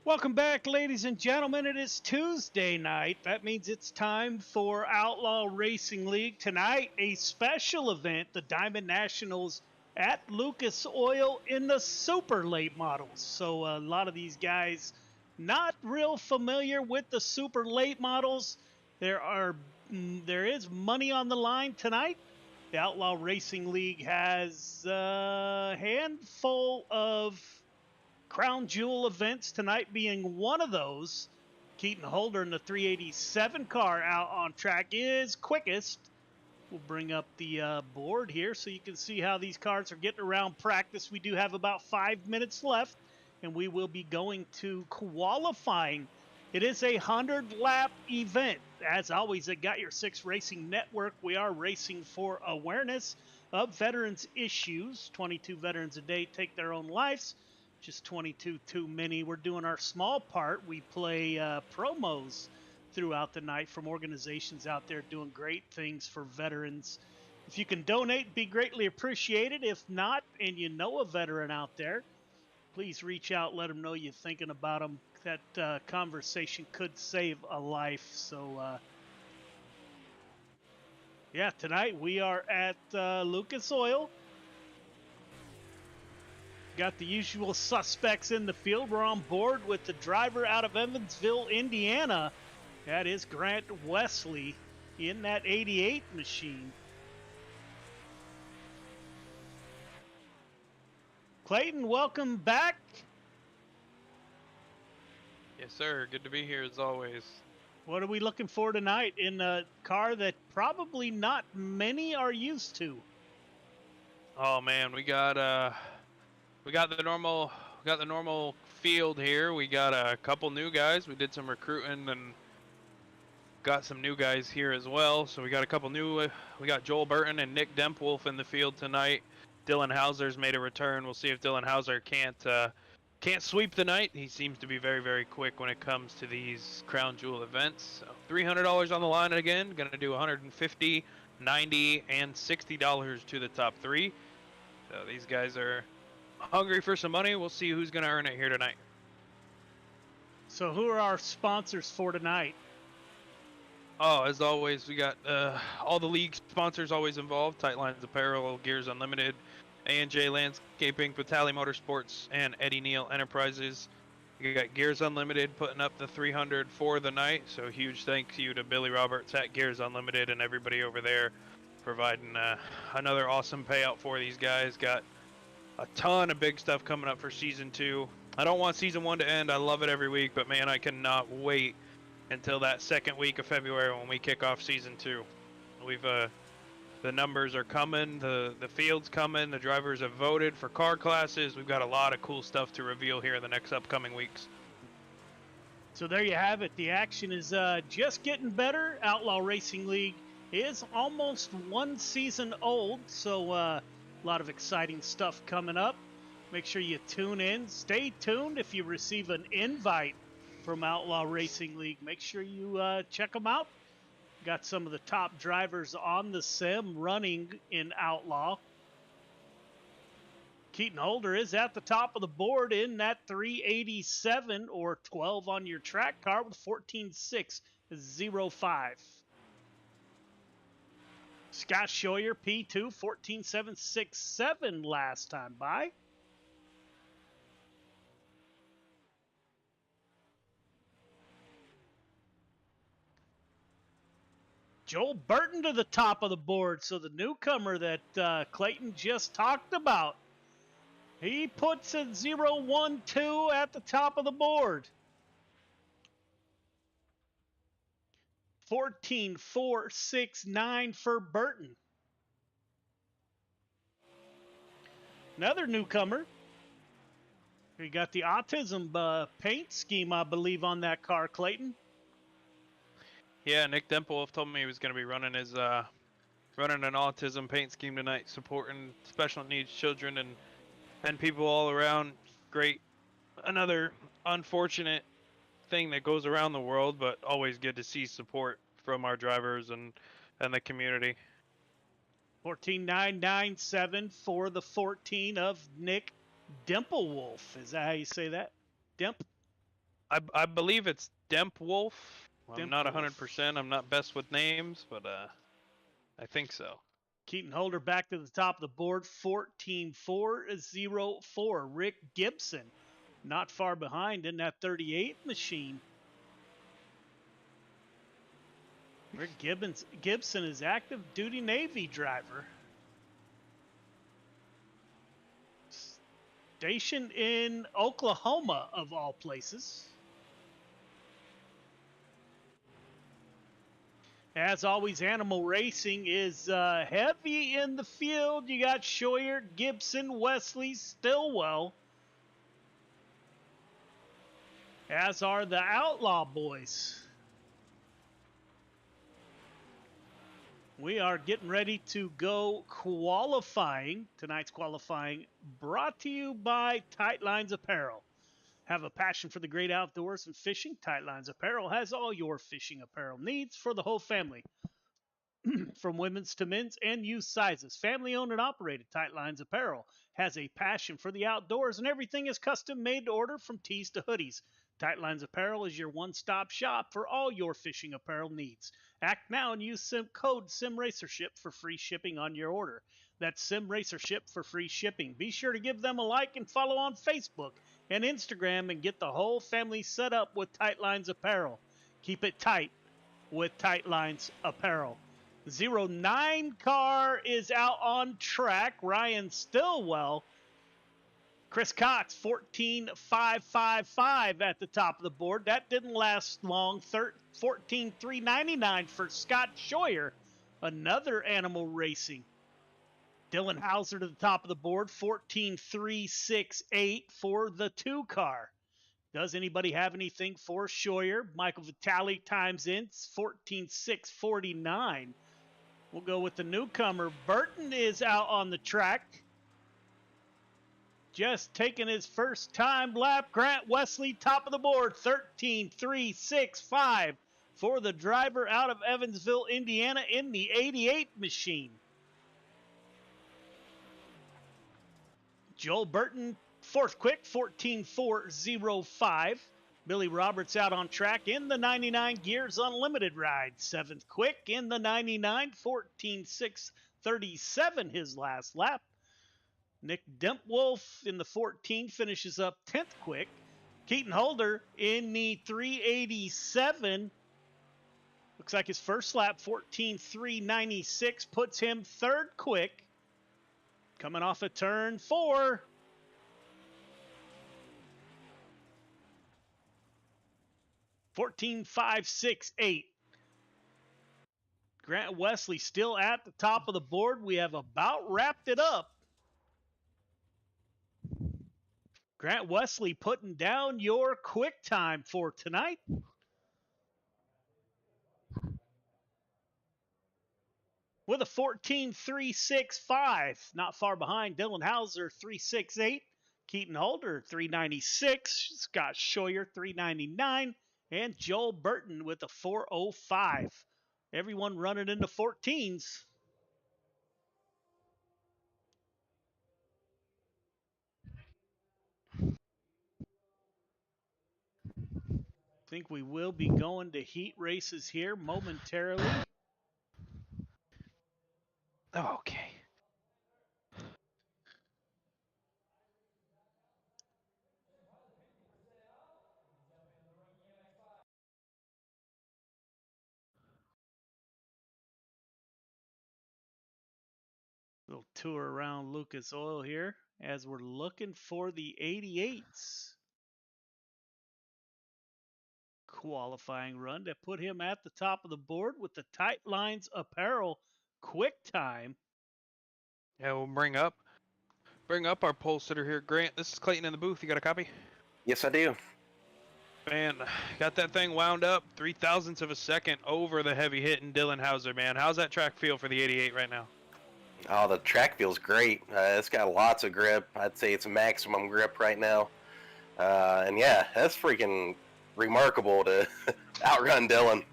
Welcome back, ladies and gentlemen. It is Tuesday night. That means it's time for Outlaw Racing League. Tonight, a special event, the Diamond Nationals at Lucas Oil in the super late models. So a lot of these guys not real familiar with the super late models. There is money on the line tonight. The Outlaw Racing League has a handful of Crown Jewel events, tonight being one of those. Keaton Holder in the 387 car out on track is quickest. We'll bring up the board here so you can see how these cars are getting around practice. We do have about 5 minutes left, and we will be going to qualifying. It is a 100-lap event. As always, at Got Your Six Racing Network, we are racing for awareness of veterans' issues. 22 veterans a day take their own lives. Just 22 too many. We're doing our small part. We play promos throughout the night from organizations out there doing great things for veterans. If you can donate, be greatly appreciated. If not, and you know a veteran out there, please reach out, let them know you're thinking about them. That conversation could save a life. So, yeah, tonight we are at Lucas Oil. Got the usual suspects in the field. We're on board with the driver out of Evansville, Indiana. That is Grant Wesley in that 88 machine. Clayton, welcome back. Yes, sir. Good to be here as always. What are we looking for tonight in a car that probably not many are used to? Oh man, we got the normal field here. We got a couple new guys. We did some recruiting and got some new guys here as well. So we got a couple new. We got Joel Burton and Nick Dempwolf in the field tonight. Dylan Hauser's made a return. We'll see if Dylan Hauser can't sweep the night. He seems to be very, very quick when it comes to these Crown Jewel events. So $300 on the line again. Going to do $150, $90, and $60 to the top three. So these guys are hungry for some money. We'll see who's going to earn it here tonight. So who are our sponsors for tonight? Oh, as always, we got all the league sponsors always involved. Tight Lines Apparel, Gears Unlimited, A&J Landscaping, Vitale Motorsports, and Eddie Neal Enterprises. You got Gears Unlimited putting up the 300 for the night. So huge thank you to Billy Roberts at Gears Unlimited and everybody over there providing another awesome payout for these guys. Got a ton of big stuff coming up for Season 2. I don't want Season 1 to end. I love it every week, but man, I cannot wait until that second week of February when we kick off Season 2. We've the numbers are coming, the field's coming, the drivers have voted for car classes. We've got a lot of cool stuff to reveal here in the next upcoming weeks. So there you have it. The action is just getting better. Outlaw Racing League is almost one season old, so a lot of exciting stuff coming up. Make sure you tune in. Stay tuned if you receive an invite from Outlaw Racing League. Make sure you check them out. Got some of the top drivers on the sim running in Outlaw. Keaton Holder is at the top of the board in that 387 or 12 on your track car with 14.605. Scott Scheuer, P2, 14.767 last time by. Joel Burton to the top of the board, so the newcomer that Clayton just talked about. He puts a 0-1-2 at the top of the board. 14.469 for Burton. Another newcomer. We got the autism paint scheme, I believe, on that car, Clayton. Yeah, Nick Dempwolf told me he was going to be running his running an autism paint scheme tonight, supporting special needs children and people all around. Great. Another unfortunate thing that goes around the world, but always good to see support from our drivers and the community. 14.997 for the 14 of Nick Dimplewolf. Is that how you say that? Dimp? I believe it's Demp Wolf. I'm Demp not Wolf. 100%. I'm not best with names, but I think so. Keaton Holder back to the top of the board, 14-4-0-4. Rick Gibson not far behind in that 38 machine. Rick Gibson is active duty Navy driver. Stationed in Oklahoma, of all places. As always, Animal Racing is heavy in the field. You got Scheuer, Gibson, Wesley, Stillwell. As are the Outlaw boys. We are getting ready to go qualifying. Tonight's qualifying brought to you by Tight Lines Apparel. Have a passion for the great outdoors and fishing? Tight Lines Apparel has all your fishing apparel needs for the whole family. From women's to men's and youth sizes. Family owned and operated. Tight Lines Apparel has a passion for the outdoors, and everything is custom made to order from tees to hoodies. Tight Lines Apparel is your one-stop shop for all your fishing apparel needs. Act now and use code SIMRACERSHIP for free shipping on your order. That's SIMRACERSHIP for free shipping. Be sure to give them a like and follow on Facebook and Instagram and get the whole family set up with Tight Lines Apparel. Keep it tight with Tight Lines Apparel. 09 car is out on track. Ryan Stillwell. Chris Cox, 14.555 at the top of the board. That didn't last long. 14.399 for Scott Scheuer. Another Animal Racing. Dylan Hauser to the top of the board. 14.368 for the 2 car. Does anybody have anything for Scheuer? Michael Vitale times in. 14.649. We'll go with the newcomer. Burton is out on the track. Just taking his first time lap. Grant Wesley, top of the board, 13.365 for the driver out of Evansville, Indiana in the 88 machine. Joel Burton, fourth quick, 14.405. Billy Roberts out on track in the 99 Gears Unlimited ride. 7th quick in the 99, 14.637 his last lap. Nick Dempwolf in the 14 finishes up 10th quick. Keaton Holder in the 387. Looks like his first lap, 14.396, puts him 3rd quick. Coming off of turn 4. $14.568. Grant Wesley still at the top of the board. We have about wrapped it up. Grant Wesley putting down your quick time for tonight. With a 14.365. Not far behind Dylan Hauser, 368. Keaton Holder, 396. Scott Scheuer, 399. And Joel Burton with a 405. Everyone running into 14s. I think we will be going to heat races here momentarily. Okay. Little tour around Lucas Oil here as we're looking for the 88s. Qualifying run to put him at the top of the board with the Tight Lines Apparel quick time. Yeah, we'll bring up our pole sitter here. Grant, this is Clayton in the booth. You got a copy? Yes, I do. Man, got that thing wound up 0.003 of a second over the heavy hitting Dylan Hauser, man. How's that track feel for the 88 right now? Oh, the track feels great. It's got lots of grip. I'd say it's maximum grip right now. And yeah, that's freaking remarkable to outrun Dylan.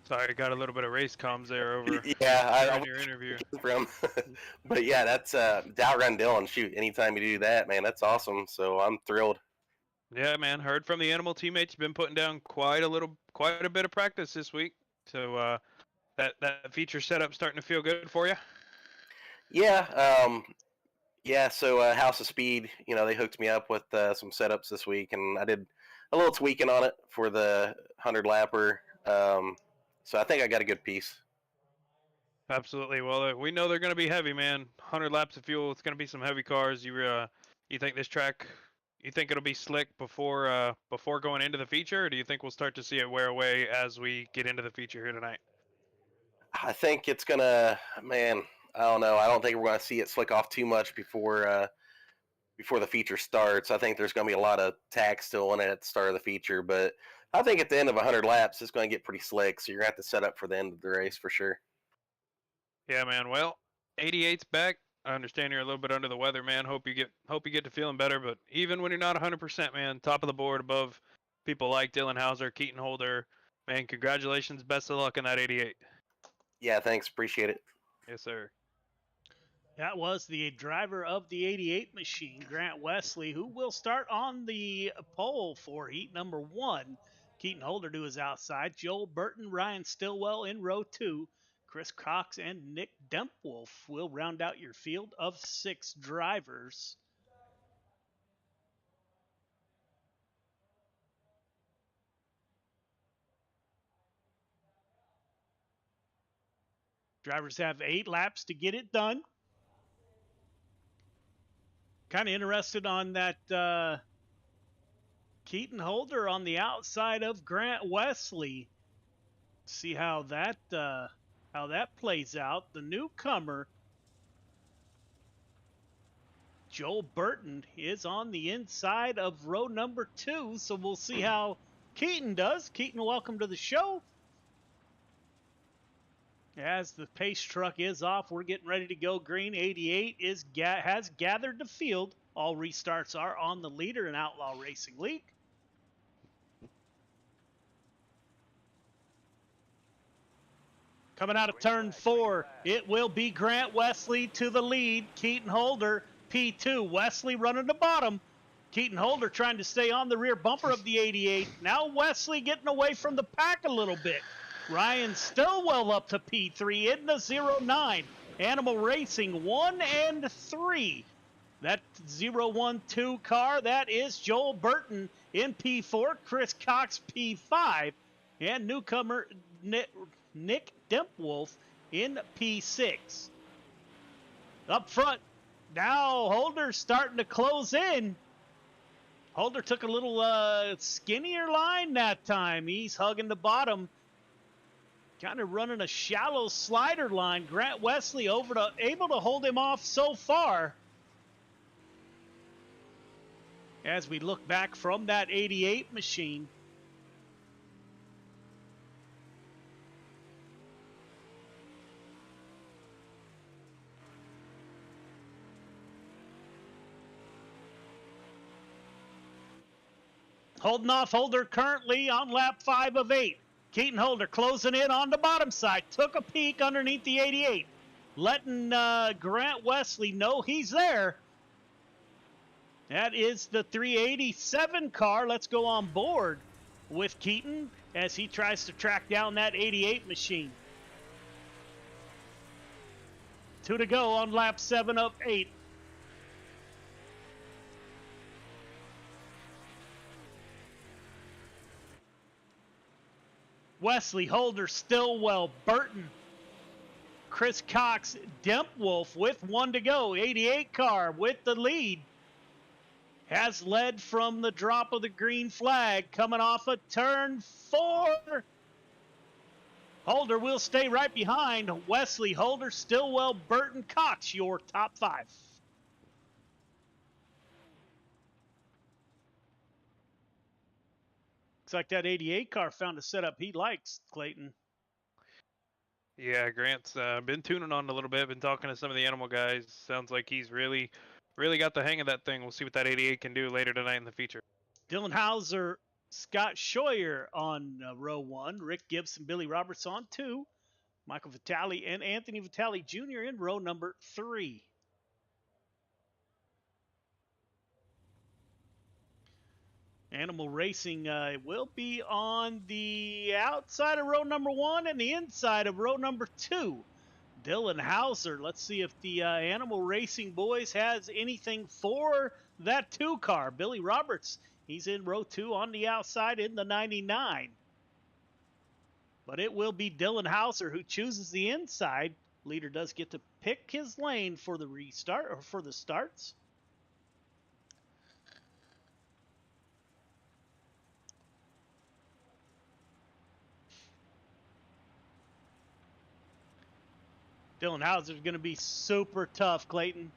Sorry, got a little bit of race comms there over Yeah, I during your interview. from, but yeah, that's to outrun Dylan. Shoot, anytime you do that, man, that's awesome. So I'm thrilled. Yeah, man. Heard from the animal teammates. Been putting down quite a bit of practice this week. So that feature setup starting to feel good for you. Yeah, yeah. So House of Speed, they hooked me up with some setups this week, and I did a little tweaking on it for the 100 lapper. So I think I got a good piece. Absolutely. Well, we know they're going to be heavy, man. 100 laps of fuel. It's going to be some heavy cars. You think this track? You think it'll be slick before going into the feature, or do you think we'll start to see it wear away as we get into the feature here tonight? I think it's gonna, man. I don't know. I don't think we're gonna see it slick off too much before the feature starts. I think there's gonna be a lot of tack still in it at the start of the feature, but I think at the end of 100 laps, it's gonna get pretty slick. So you're gonna have to set up for the end of the race for sure. Yeah, man. Well, 88's back. I understand you're a little bit under the weather, man. Hope you get to feeling better. But even when you're not 100%, man, top of the board above people like Dylan Hauser, Keaton Holder, man, congratulations. Best of luck in that 88. Yeah, thanks. Appreciate it. Yes, sir. That was the driver of the 88 machine, Grant Wesley, who will start on the pole for heat number 1. Keaton Holder to his outside. Joel Burton, Ryan Stillwell in row 2. Chris Cox and Nick Dempwolf will round out your field of 6 drivers. Drivers have 8 laps to get it done. Kind of interested on that Keaton Holder on the outside of Grant Wesley. See how that plays out. The newcomer, Joel Burton, is on the inside of row number 2, so we'll see how Keaton does. Keaton, welcome to the show. As the pace truck is off, we're getting ready to go green. 88 has gathered the field. All restarts are on the leader in Outlaw Racing League. Coming out of turn 4, it will be Grant Wesley to the lead. Keaton Holder, P2. Wesley running the bottom. Keaton Holder trying to stay on the rear bumper of the 88. Now Wesley getting away from the pack a little bit. Ryan Stillwell up to P3 in the 09. Animal Racing 1 and 3. That 012 car, that is Joel Burton in P4. Chris Cox P5. And newcomer Nick Dempwolf in P6. Up front, now Holder starting to close in. Holder took a little skinnier line that time. He's hugging the bottom. Kind of running a shallow slider line. Grant Wesley able to hold him off so far. As we look back from that 88 machine. Holding off Holder currently on lap 5 of 8. Keaton Holder closing in on the bottom side. Took a peek underneath the 88. Letting Grant Wesley know he's there. That is the 387 car. Let's go on board with Keaton as he tries to track down that 88 machine. 2 to go on lap 7 of 8. Wesley, Holder, Stillwell, Burton, Chris Cox, Dempwolf with 1 to go. 88 car with the lead. Has led from the drop of the green flag coming off of turn 4. Holder will stay right behind. Wesley, Holder, Stillwell, Burton, Cox, your top 5. Looks like that 88 car found a setup he likes, Clayton. Yeah, Grant's been tuning on a little bit. Been talking to some of the animal guys. Sounds like he's really got the hang of that thing. We'll see what that 88 can do later tonight in the feature. Dylan Hauser Scott Scheuer on row 1. Rick Gibson, Billy Roberts on 2. Michael Vitale and Anthony Vitale Jr. in row number 3. Animal Racing will be on the outside of row number 1 and the inside of row number 2. Dylan Hauser. Let's see if the Animal Racing boys has anything for that 2 car. Billy Roberts, he's in row 2 on the outside in the 99. But it will be Dylan Hauser who chooses the inside. Leader does get to pick his lane for the restart or for the starts. Dylan Hauser is going to be super tough, Clayton.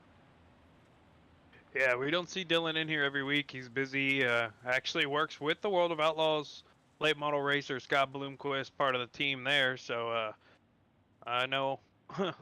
Yeah, we don't see Dylan in here every week. He's busy. Actually works with the World of Outlaws late model racer Scott Bloomquist, part of the team there. So I know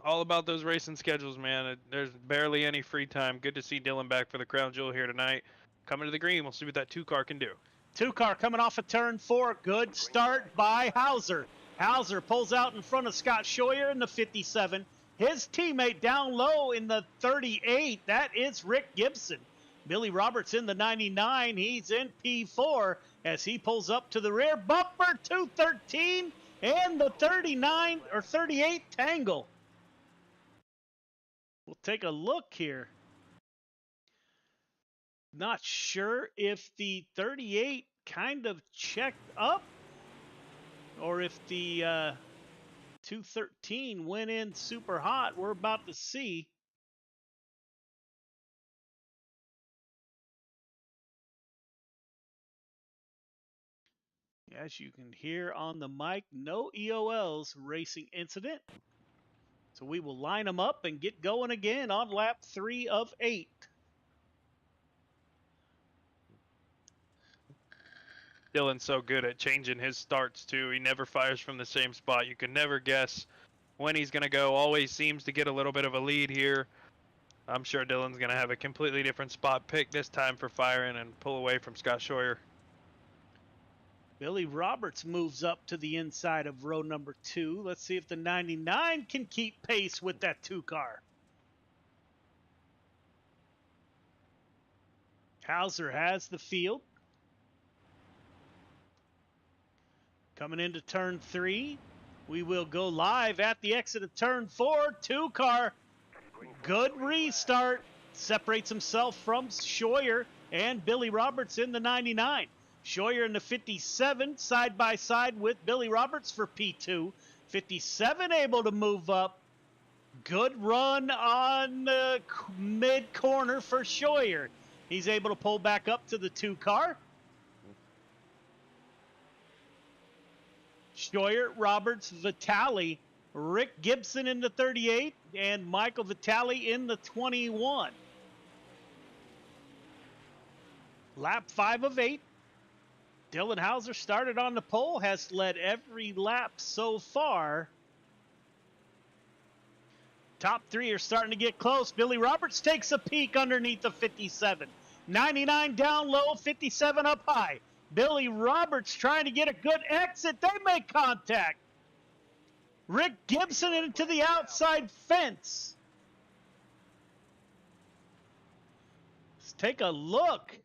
all about those racing schedules, man. There's barely any free time. Good to see Dylan back for the crown jewel here tonight. Coming to the green, we'll see what that 2 car can do. 2 car coming off of turn 4. Good start by Hauser. Hauser pulls out in front of Scott Scheuer in the 57. His teammate down low in the 38, that is Rick Gibson. Billy Roberts in the 99, he's in P4 as he pulls up to the rear. Bumper 213 and the 39 or 38 Tangle. We'll take a look here. Not sure if the 38 kind of checked up or if the 213 went in super hot. We're about to see. As you can hear on the mic, no EOLs racing incident. So we will line them up and get going again on lap 3 of 8. Dylan's so good at changing his starts too. He never fires from the same spot. You can never guess when he's going to go. Always seems to get a little bit of a lead here. I'm sure Dylan's going to have a completely different spot pick this time for firing and pull away from Scott Scheuer. Billy Roberts moves up to the inside of row number 2. Let's see if the 99 can keep pace with that 2 car. Hauser has the field. Coming into turn 3, we will go live at the exit of turn 4. 2 car, good restart. Separates himself from Scheuer and Billy Roberts in the 99. Scheuer in the 57, side by side with Billy Roberts for P2. 57 able to move up. Good run on the mid-corner for Scheuer. He's able to pull back up to the 2 car. Scheuer, Roberts, Vitale, Rick Gibson in the 38, and Michael Vitale in the 21. Lap 5 of 8. Dylan Hauser started on the pole, has led every lap so far. Top 3 are starting to get close. Billy Roberts takes a peek underneath the 57. 99 down low, 57 up high. Billy Roberts trying to get a good exit. They make contact. Rick Gibson into the outside fence. Let's take a look.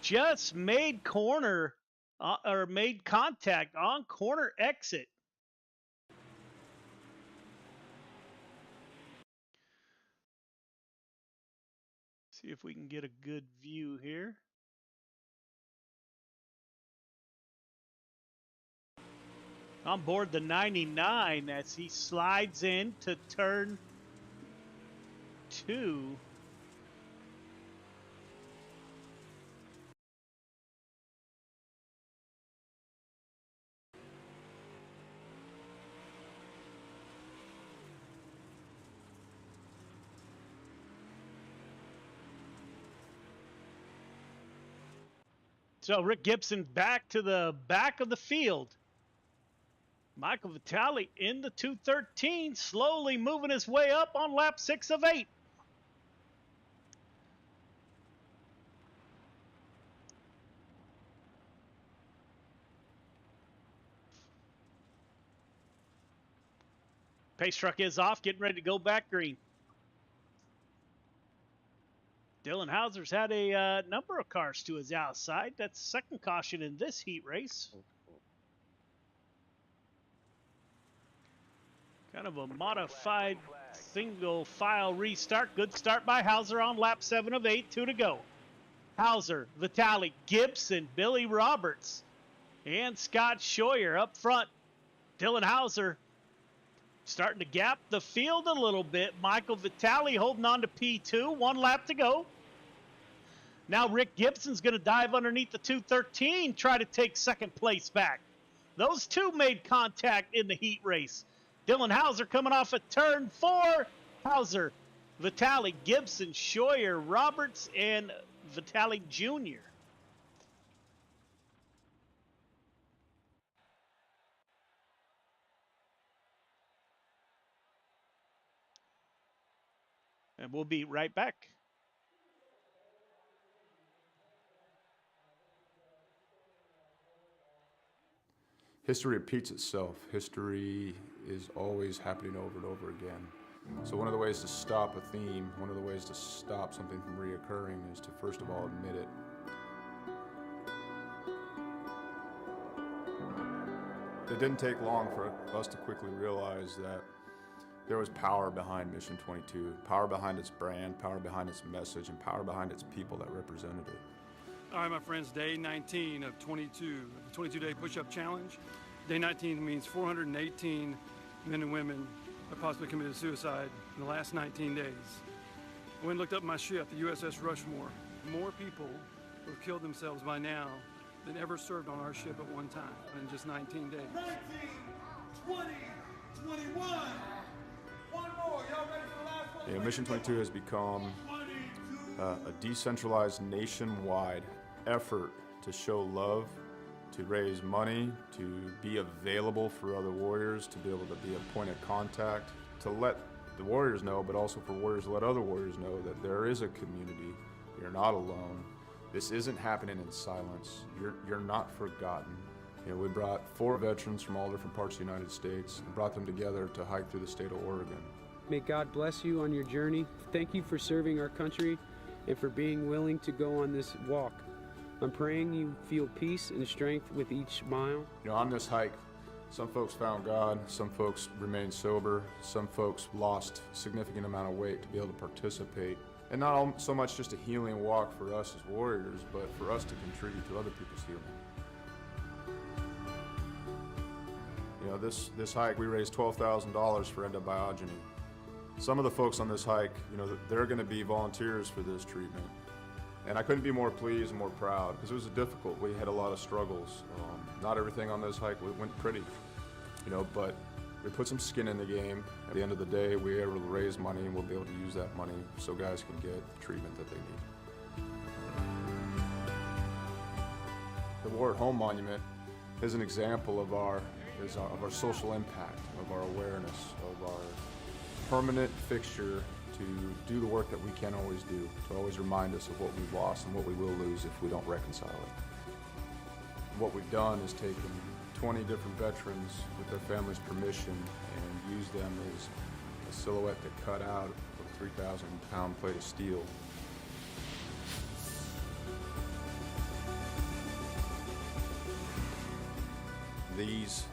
Just made corner or made contact on corner exit. See if we can get a good view here. On board the 99 as he slides in to turn 2. So Rick Gibson back to the back of the field. Michael Vitale in the 213, slowly moving his way up on lap 6 of 8. Pace truck is off, getting ready to go back green. Dylan Hauser's had a number of cars to his outside. That's second caution in this heat race. Kind of a modified single file restart. Good start by Hauser on lap 7 of 8, 2 to go. Hauser, Vitaly, Gibson, Billy Roberts, and Scott Scheuer up front. Dylan Hauser starting to gap the field a little bit. Michael Vitaly holding on to P2, 1 lap to go. Now Rick Gibson's going to dive underneath the 213, try to take second place back. Those two made contact in the heat race. Dylan Hauser coming off at turn 4. Hauser, Vitaly, Gibson, Scheuer, Roberts, and Vitaly Jr. And we'll be right back. History repeats itself. History is always happening over and over again. So one of the ways to stop a theme, one of the ways to stop something from reoccurring is to first of all admit it. It didn't take long for us to quickly realize that there was power behind Mission 22, power behind its brand, power behind its message, and power behind its people that represented it. All right, my friends, day 19 of 22, the 22-day push-up challenge. Day 19 means 418 men and women have possibly committed suicide in the last 19 days. I went and looked up my ship, the USS Rushmore. More people who have killed themselves by now than ever served on our ship at one time in just 19 days. 19, 20, 21. One more. Y'all ready for the last one? Mission 22 has become a decentralized nationwide effort to show love, to raise money, to be available for other warriors, to be able to be a point of contact, to let the warriors know, but also for warriors to let other warriors know that there is a community. You're not alone. This isn't happening in silence. You're not forgotten. We brought 4 veterans from all different parts of the United States and brought them together to hike through the state of Oregon. May God bless you on your journey. Thank you for serving our country and for being willing to go on this walk. I'm praying you feel peace and strength with each mile. On this hike, some folks found God, some folks remained sober, some folks lost a significant amount of weight to be able to participate. And not so much just a healing walk for us as warriors, but for us to contribute to other people's healing. This hike, we raised $12,000 for endobiogeny. Some of the folks on this hike, they're going to be volunteers for this treatment. And I couldn't be more pleased and more proud because it was difficult. We had a lot of struggles. Not everything on this hike went pretty, but we put some skin in the game. At the end of the day, we were able to raise money and we'll be able to use that money so guys can get the treatment that they need. The War at Home Monument is an example of our social impact, of our awareness, of our permanent fixture to do the work that we can't always do, to always remind us of what we've lost and what we will lose if we don't reconcile it. What we've done is taken 20 different veterans with their family's permission and used them as a silhouette to cut out of a 3,000-pound plate of steel. These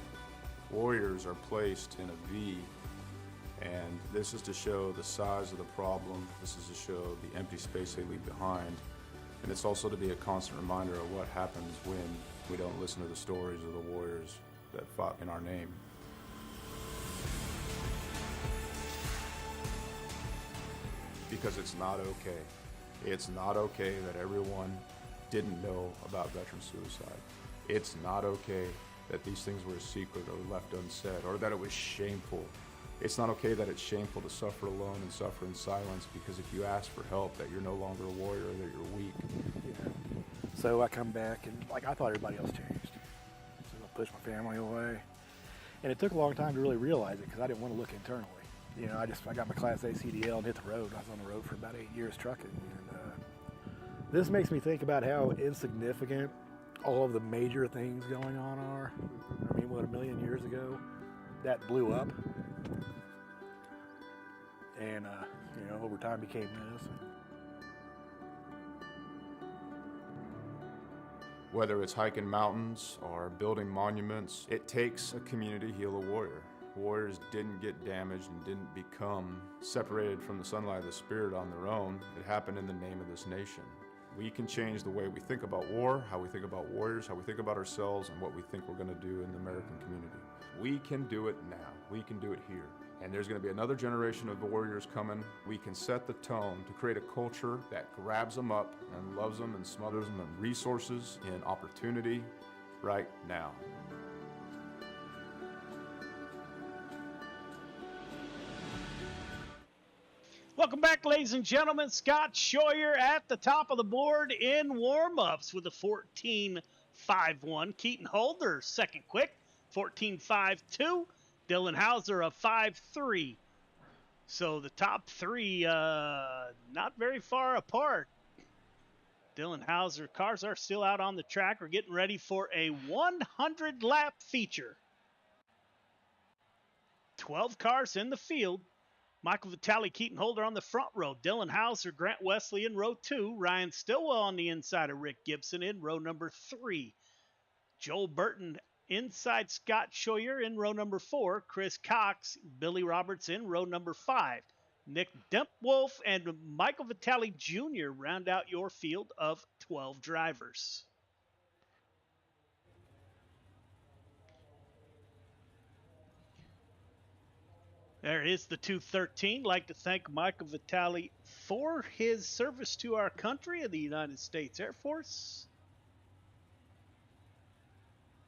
warriors are placed in a V, and this is to show the size of the problem. This is to show the empty space they leave behind. And it's also to be a constant reminder of what happens when we don't listen to the stories of the warriors that fought in our name. Because it's not okay. It's not okay that everyone didn't know about veteran suicide. It's not okay that these things were a secret or left unsaid, or that it was shameful. It's not okay that it's shameful to suffer alone and suffer in silence, because if you ask for help, that you're no longer a warrior, that you're weak. Yeah. So I come back and I thought everybody else changed. So I pushed my family away. And it took a long time to really realize it because I didn't want to look internally. I got my Class A CDL and hit the road. I was on the road for about 8 years trucking. And this makes me think about how insignificant all of the major things going on are. I mean, what, 1 million years ago, that blew up. And, over time became this. Whether it's hiking mountains or building monuments, it takes a community to heal a warrior. Warriors didn't get damaged and didn't become separated from the sunlight of the spirit on their own. It happened in the name of this nation. We can change the way we think about war, how we think about warriors, how we think about ourselves, and what we think we're going to do in the American community. We can do it now. We can do it here. And there's going to be another generation of warriors coming. We can set the tone to create a culture that grabs them up and loves them and smothers them in resources, in opportunity right now. Welcome back, ladies and gentlemen. Scott Scheuer at the top of the board in warm-ups with a 14.51. Keaton Holder, second quick, 14.52. Dylan Hauser, a 5.3. So the top three not very far apart. Dylan Hauser, cars are still out on the track. We're getting ready for a 100-lap feature. 12 cars in the field. Michael Vitale, Keaton Holder on the front row. Dylan Hauser, Grant Wesley in row 2. Ryan Stillwell on the inside of Rick Gibson in row number 3. Joel Burton inside Scott Scheuer in row number 4. Chris Cox, Billy Roberts in row number 5. Nick Dempwolf and Michael Vitale Jr. round out your field of 12 drivers. There is the 213. Like to thank Michael Vitale for his service to our country and the United States Air Force.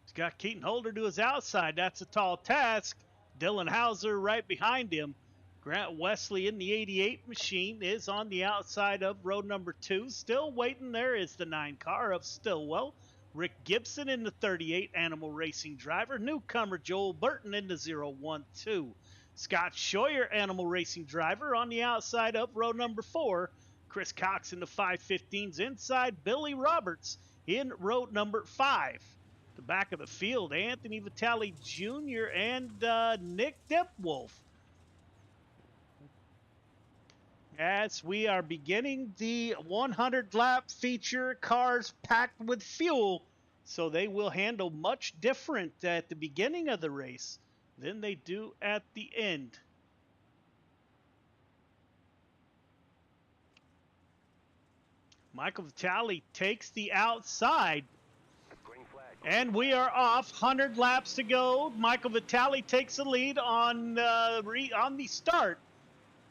He's got Keaton Holder to his outside. That's a tall task. Dylan Hauser right behind him. Grant Wesley in the 88 machine is on the outside of row number 2. Still waiting. There is the 9 car of Stillwell. Rick Gibson in the 38 Animal Racing driver. Newcomer Joel Burton in the 012. Scott Scheuer, Animal Racing driver, on the outside of row number 4. Chris Cox in the 515s inside. Billy Roberts in row number 5. The back of the field, Anthony Vitale Jr. and Nick Dempwolf. As we are beginning the 100-lap feature, cars packed with fuel, so they will handle much different at the beginning of the race than they do at the end. Michael Vitale takes the outside, and we are off. 100 laps to go. Michael Vitale takes the lead on the start.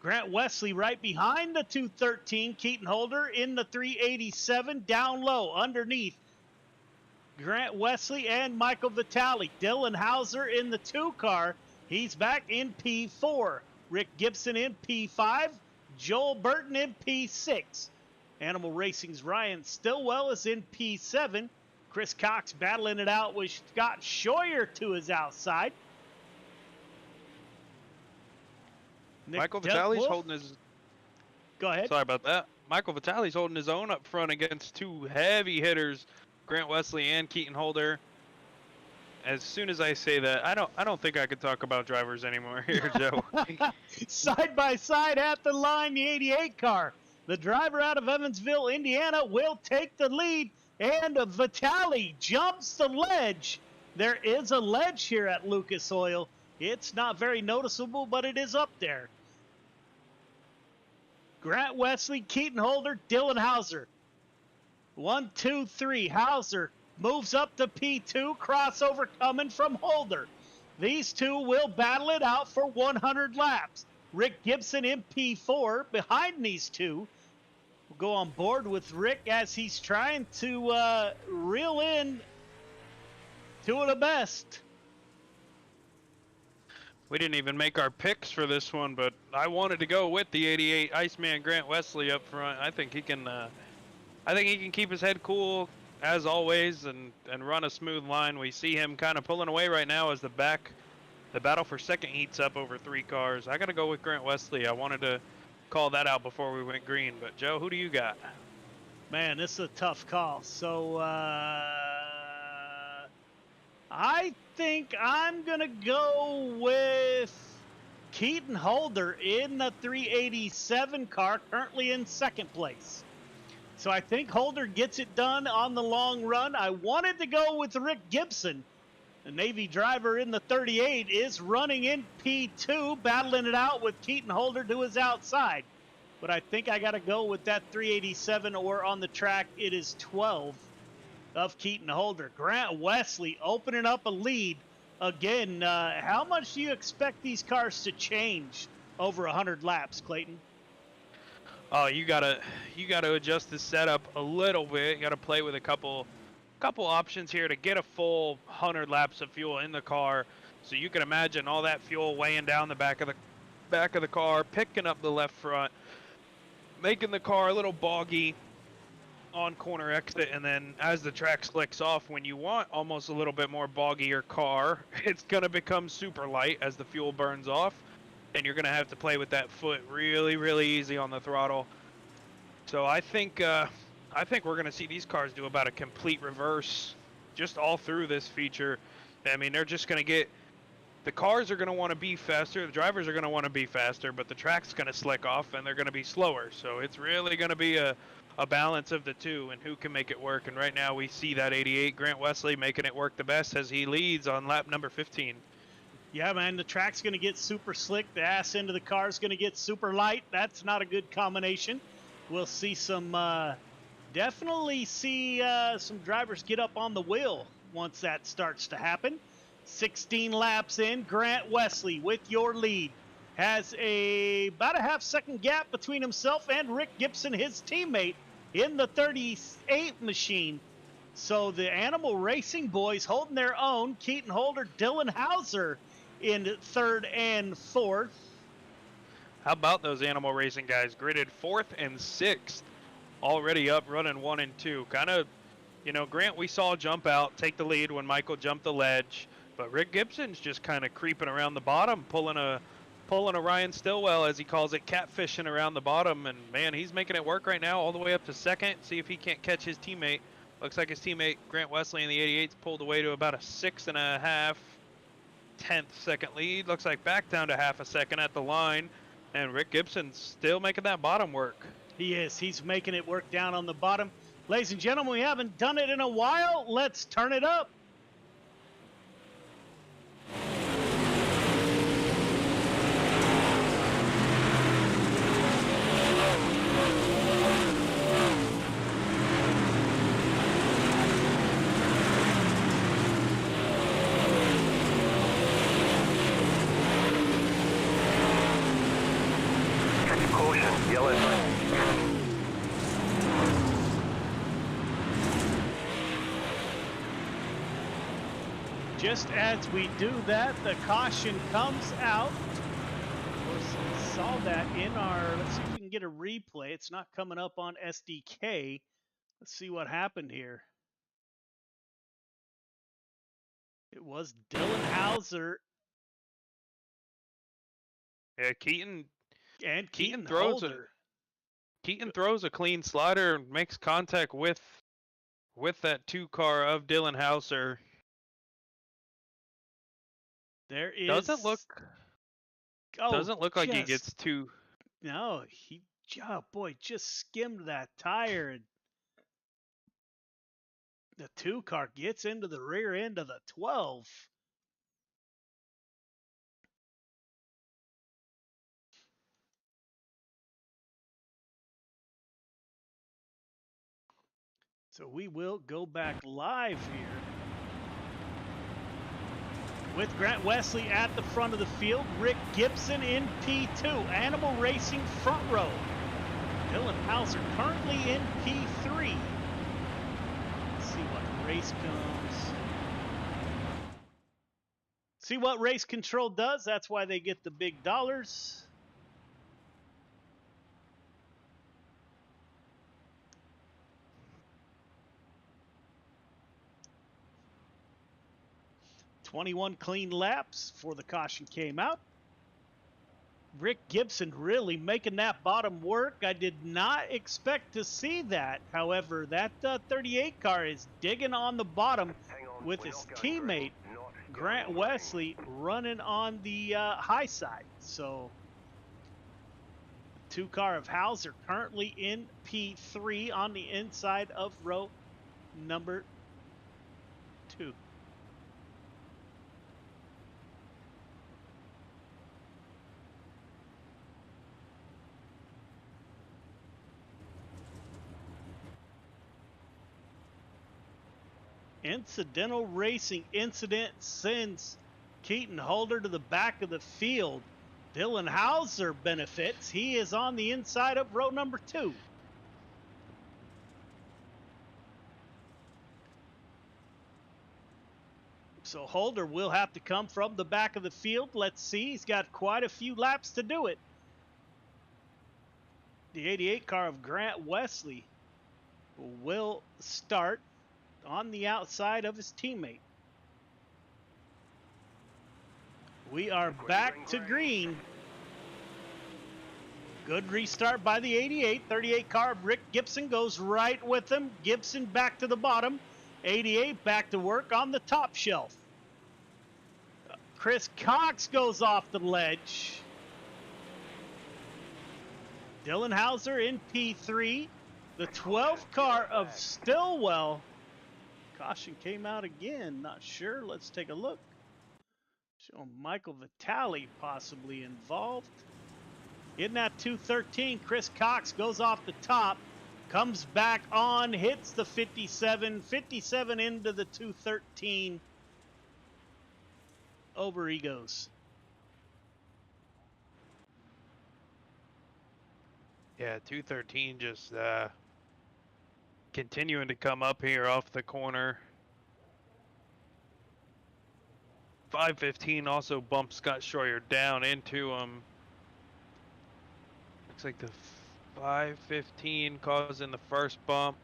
Grant Wesley right behind the 213. Keaton Holder in the 387 down low underneath Grant Wesley and Michael Vitale. Dylan Hauser in the 2 car. He's back in P4. Rick Gibson in P5. Joel Burton in P6. Animal Racing's Ryan Stillwell is in P7. Chris Cox battling it out with Scott Scheuer to his outside. Michael Vitale's holding his... Go ahead. Sorry about that. Michael Vitale's holding his own up front against 2 heavy hitters, Grant Wesley and Keaton Holder. As soon as I say that, I don't think I could talk about drivers anymore here, Joe. Side by side at the line, the 88 car. The driver out of Evansville, Indiana, will take the lead, and Vitale jumps the ledge. There is a ledge here at Lucas Oil. It's not very noticeable, but it is up there. Grant Wesley, Keaton Holder, Dylan Hauser. 1, 2, 3. Hauser moves up to P2. Crossover coming from Holder. These two will battle it out for 100 laps. Rick Gibson in P4 behind these two. We'll go on board with Rick as he's trying to reel in two of the best. We didn't even make our picks for this one, but I wanted to go with the 88 Iceman Grant Wesley up front. I think he can keep his head cool as always and run a smooth line. We see him kind of pulling away right now as the battle for second heats up over 3 cars. I got to go with Grant Wesley. I wanted to call that out before we went green. But Joe, who do you got? Man, this is a tough call. So I think I'm going to go with Keaton Holder in the 387 car, currently in second place. So I think Holder gets it done on the long run. I wanted to go with Rick Gibson. The Navy driver in the 38 is running in P2, battling it out with Keaton Holder to his outside. But I think I got to go with that 387, or on the track, it is 12 of Keaton Holder. Grant Wesley opening up a lead. Again, how much do you expect these cars to change over 100 laps, Clayton? Oh, you gotta adjust the setup a little bit. You gotta play with a couple options here to get a full 100 laps of fuel in the car. So you can imagine all that fuel weighing down the back of the car, picking up the left front, making the car a little boggy on corner exit, and then as the track slicks off, when you want almost a little bit more boggier car, it's gonna become super light as the fuel burns off, and you're gonna have to play with that foot really easy on the throttle. So I think we're gonna see these cars do about a complete reverse just all through this feature. I mean, they're just gonna get, the cars are gonna want to be faster, the drivers are gonna want to be faster, but the track's gonna slick off and they're gonna be slower. So it's really gonna be a balance of the two and who can make it work. And right now we see that 88 Grant Wesley making it work the best as he leads on lap number 15. Yeah, man, the track's going to get super slick. The ass end of the car is going to get super light. That's not a good combination. We'll see definitely see some drivers get up on the wheel once that starts to happen. 16 laps in, Grant Wesley with your lead. Has about a half-second gap between himself and Rick Gibson, his teammate, in the 38 machine. So the Animal Racing boys holding their own. Keaton Holder, Dylan Hauser in third and fourth. How about those Animal Racing guys? Gridded fourth and sixth. Already up, running 1 and 2. Kind of, Grant we saw jump out, take the lead when Michael jumped the ledge. But Rick Gibson's just kind of creeping around the bottom, pulling a Ryan Stillwell, as he calls it, catfishing around the bottom. And, man, he's making it work right now all the way up to second. See if he can't catch his teammate. Looks like his teammate, Grant Wesley in the 88's pulled away to about a 6.5 tenth-second lead. Looks like back down to half a second at the line. And Rick Gibson's still making that bottom work. He is. He's making it work down on the bottom. Ladies and gentlemen, we haven't done it in a while. Let's turn it up. Just as we do that, the caution comes out. Of course, we saw that in our, let's see if we can get a replay. It's not coming up on SDK. Let's see what happened here. It was Dylan Hauser. Yeah, Keaton throws a clean slider and makes contact with that 2 car of Dylan Hauser. There is doesn't look like he gets too. No, just skimmed that tire, and the 2 car gets into the rear end of the 12. So we will go back live here with Grant Wesley at the front of the field, Rick Gibson in P2, Animal Racing front row. Dylan Hauser currently in P3. Let's see what race comes. See what Race Control does. That's why they get the big dollars. "21 clean laps" before the caution came out. Rick Gibson really making that bottom work. I did not expect to see that. However, that 38 car is digging on the bottom with his teammate Grant Wesley running on the high side. So the 2 car of Hauser currently in P3 on the inside of row number 2. Incidental racing incident sends Keaton Holder to the back of the field. Dylan Hauser benefits. He is on the inside of row number 2. So Holder will have to come from the back of the field. Let's see. He's got quite a few laps to do it. The 88 car of Grant Wesley will start on the outside of his teammate. We are back to green. Good restart by the 88. 38 car of Rick Gibson goes right with him. Gibson back to the bottom. 88 back to work on the top shelf. Chris Cox goes off the ledge. Dylan Hauser in P3. The 12th car of Stillwell. Caution came out again. Not sure. Let's take a look. Showing Michael Vitale possibly involved. In that 213, Chris Cox goes off the top, comes back on, hits the 57, 57 into the 213. Over he goes. Yeah, 213 just continuing to come up here off the corner. 515 also bumped Scott Schroyer down into him. Looks like the 515 causing the first bump.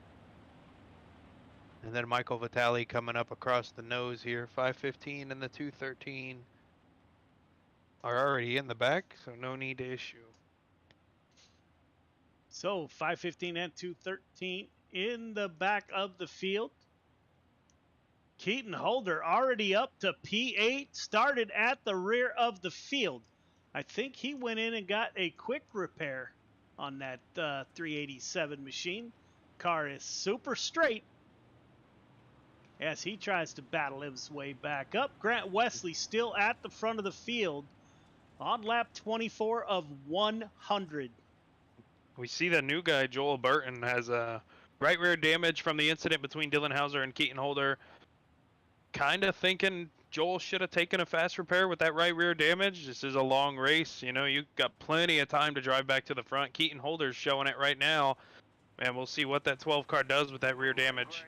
And then Michael Vitale coming up across the nose here. 515 and the 213 are already in the back, so no need to issue. So 515 and 213 in the back of the field. Keaton Holder already up to P8, started at the rear of the field. I think he went in and got a quick repair on that 387 machine. Car is super straight as he tries to battle his way back up. Grant Wesley still at the front of the field on lap 24 of 100. We see the new guy, Joel Burton, has a right rear damage from the incident between Dylan Hauser and Keaton Holder. Kind of thinking Joel should have taken a fast repair with that right rear damage. This is a long race. You know, you've got plenty of time to drive back to the front. Keaton Holder's showing it right now. And we'll see what that 12 car does with that rear damage.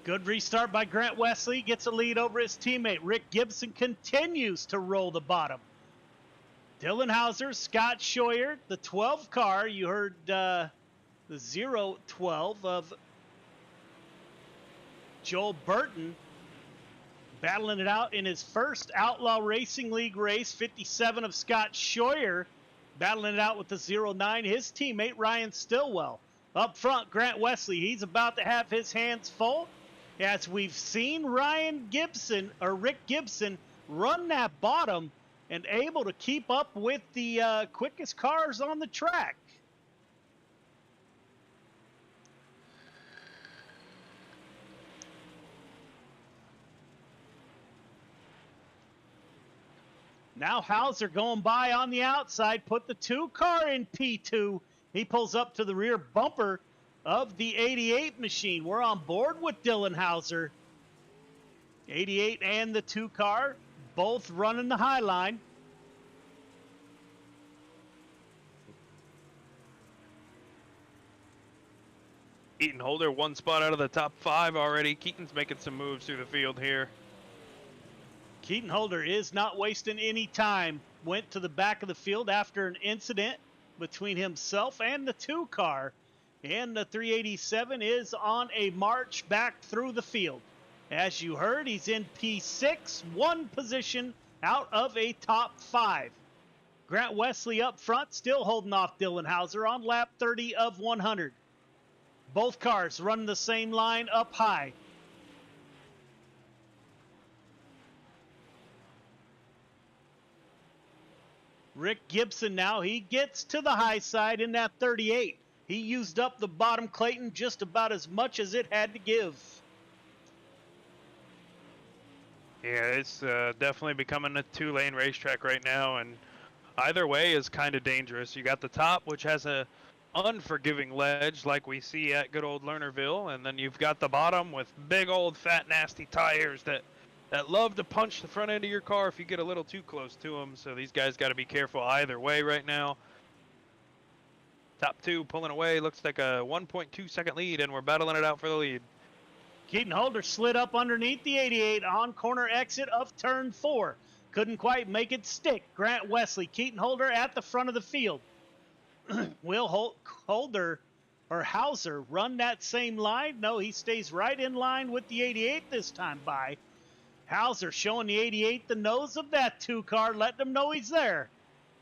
Good restart by Grant Wesley. Gets a lead over his teammate. Rick Gibson continues to roll the bottom. Dylan Hauser, Scott Schroyer, the 12 car. You heard the 012 of Joel Burton battling it out in his first Outlaw Racing League race. 57 of Scott Schroyer battling it out with the 09. His teammate Ryan Stillwell. Up front, Grant Wesley. He's about to have his hands full. As we've seen Rick Gibson run that bottom and able to keep up with the quickest cars on the track. Now Hauser going by on the outside, put the 2 car in P2. He pulls up to the rear bumper of the 88 machine. We're on board with Dylan Hauser. 88 and the 2 car, both running the high line. Keaton Holder, one spot out of the top 5 already. Keaton's making some moves through the field here. Keaton Holder is not wasting any time. Went to the back of the field after an incident between himself and the 2 car. And the 387 is on a march back through the field. As you heard, he's in P6, 1 position out of a top 5. Grant Wesley up front, still holding off Dylan Hauser on lap 30 of 100. Both cars running the same line up high. Rick Gibson now, he gets to the high side in that 38. He used up the bottom, Clayton, just about as much as it had to give. Yeah, it's definitely becoming a two-lane racetrack right now, and either way is kind of dangerous. You got the top, which has a unforgiving ledge like we see at good old Lernerville, and then you've got the bottom with big old fat nasty tires that love to punch the front end of your car if you get a little too close to them. So these guys got to be careful either way right now. Top two pulling away, looks like a 1.2 second lead, and we're battling it out for the lead. Keaton Holder slid up underneath the 88 on corner exit of turn 4. Couldn't quite make it stick. Grant Wesley, Keaton Holder at the front of the field. Will Holder or Hauser run that same line? No, he stays right in line with the 88 this time by. Hauser showing the 88 the nose of that 2 car, letting them know he's there.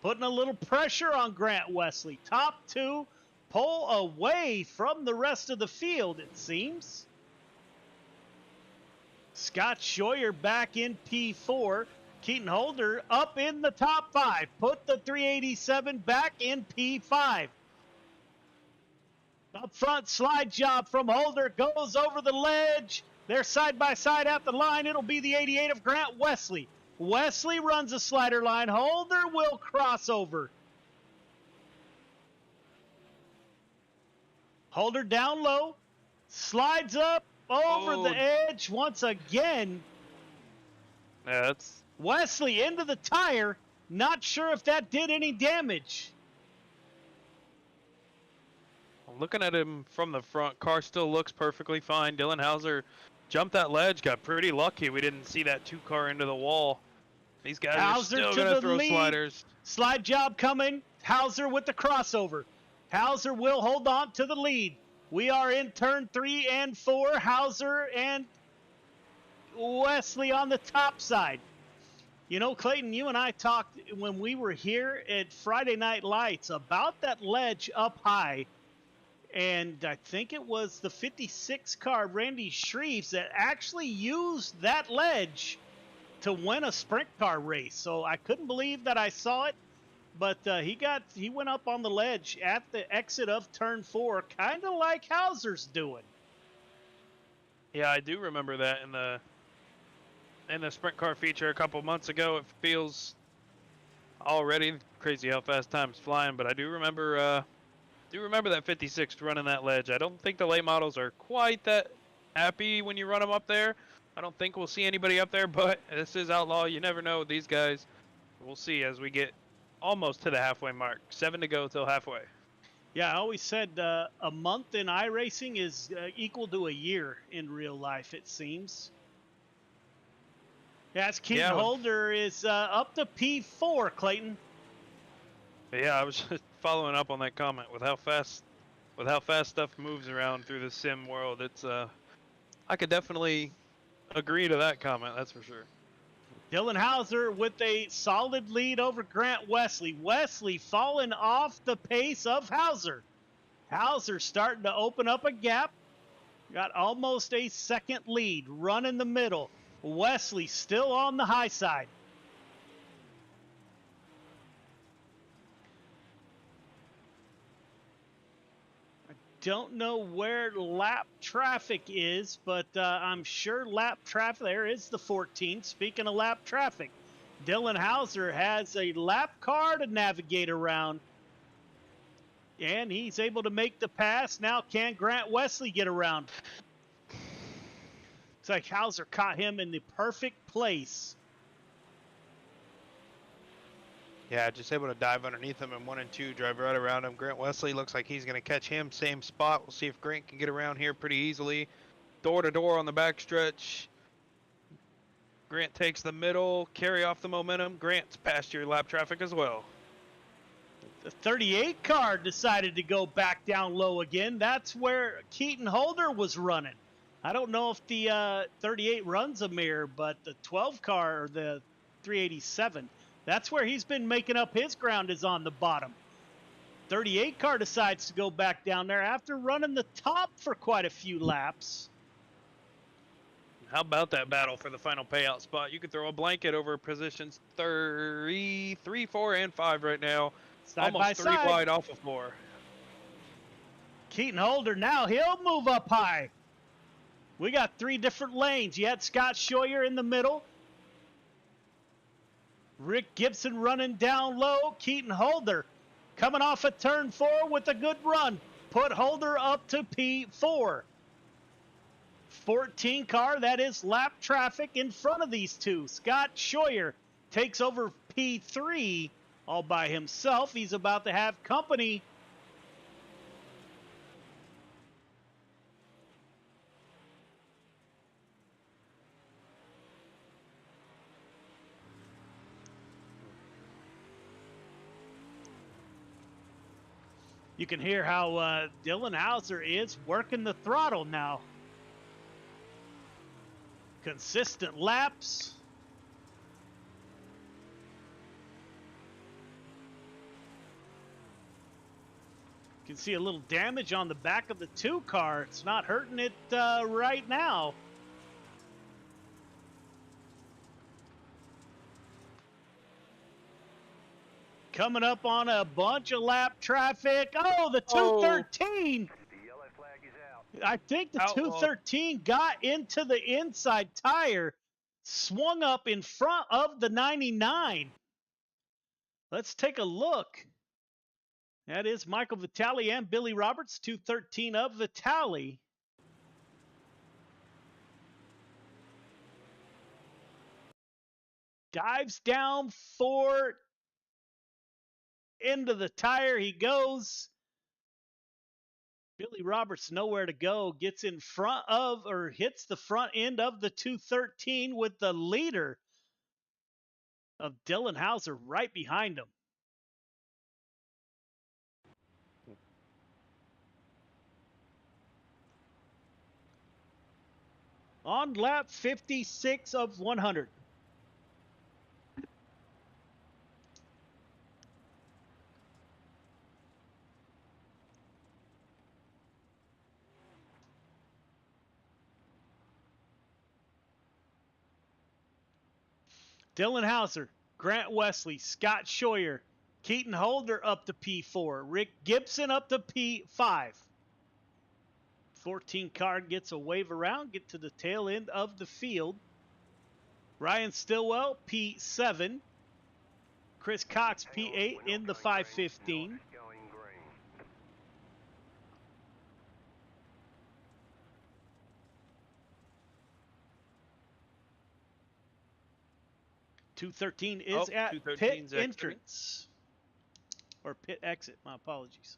Putting a little pressure on Grant Wesley. Top 2 pull away from the rest of the field, it seems. Scott Scheuer back in P4. Keaton Holder up in the top 5. Put the 387 back in P5. Up front slide job from Holder. Goes over the ledge. They're side by side at the line. It'll be the 88 of Grant Wesley. Wesley runs a slider line. Holder will cross over. Holder down low. Slides up over the edge once again. Yeah, that's... Wesley into the tire. Not sure if that did any damage. Looking at him from the front, car still looks perfectly fine. Dylan Hauser jumped that ledge, got pretty lucky. We didn't see that 2 car into the wall. These guys Hauser are still going to throw lead. sliders. Slide job coming. Hauser with the crossover. Hauser will hold on to the lead. We are in turn 3 and 4. Hauser and Wesley on the top side. You know, Clayton, you and I talked when we were here at Friday Night Lights about that ledge up high. And I think it was the 56 car, Randy Shreves, that actually used that ledge to win a sprint car race. So I couldn't believe that I saw it. But he went up on the ledge at the exit of turn 4, kind of like Hauser's doing. Yeah, I do remember that in the sprint car feature a couple months ago. It feels already crazy how fast time's flying, but I do remember that 56 running that ledge. I don't think the late models are quite that happy when you run them up there. I don't think we'll see anybody up there, but this is Outlaw. You never know with these guys. We'll see as we get almost to the halfway mark. 7 to go till halfway. Yeah, I always said a month in iRacing is equal to a year in real life, it seems. Yes, Keaton Holder is up to P4, Clayton. Yeah, I was just following up on that comment with how fast stuff moves around through the sim world. It's I could definitely agree to that comment, that's for sure. Dylan Hauser with a solid lead over Grant Wesley. Wesley falling off the pace of Hauser. Hauser starting to open up a gap. Got almost a second lead. Run in the middle. Wesley still on the high side. Don't know where lap traffic is, but I'm sure lap traffic, there is the 14. Speaking of lap traffic, Dylan Hauser has a lap car to navigate around, and he's able to make the pass. Now can Grant Wesley get around? It's like Hauser caught him in the perfect place. Yeah, just able to dive underneath him in 1 and 2, drive right around him. Grant Wesley looks like he's going to catch him. Same spot. We'll see if Grant can get around here pretty easily. Door to door on the backstretch. Grant takes the middle, carry off the momentum. Grant's past your lap traffic as well. The 38 car decided to go back down low again. That's where Keaton Holder was running. I don't know if the 38 runs a mirror, but the 12 car, or the 387, that's where he's been making up his ground, is on the bottom. 38 car decides to go back down there after running the top for quite a few laps. How about that battle for the final payout spot? You could throw a blanket over positions 3, 4, and 5 right now. Side by Almost 3 side. wide off of 4. Keaton Holder now, he'll move up high. We got 3 different lanes. You had Scott Scheuer in the middle. Rick Gibson running down low. Keaton Holder coming off of turn 4 with a good run. Put Holder up to P4. 14 car, that is lap traffic in front of these two. Scott Scheuer takes over P3 all by himself. He's about to have company. You can hear how Dylan Hauser is working the throttle now. Consistent laps. You can see a little damage on the back of the 2 car. It's not hurting it right now. Coming up on a bunch of lap traffic. Oh, the 213. The yellow flag is out. I think the Outlaw. 213 got into the inside tire, swung up in front of the 99. Let's take a look. That is Michael Vitale and Billy Roberts, 213 of Vitale. Dives down for into the tire he goes. Billy Roberts nowhere to go, gets in front of or hits the front end of the 213 with the leader of Dylan Hauser right behind him. On lap 56 of 100. Dylan Hauser, Grant Wesley, Scott Scheuer, Keaton Holder up to P4, Rick Gibson up to P5. 14 car gets a wave around, get to the tail end of the field. Ryan Stillwell, P7. Chris Cox, P8 in the 515. Going green. 213 is at 213's pit exiting. entrance. Or pit exit, my apologies.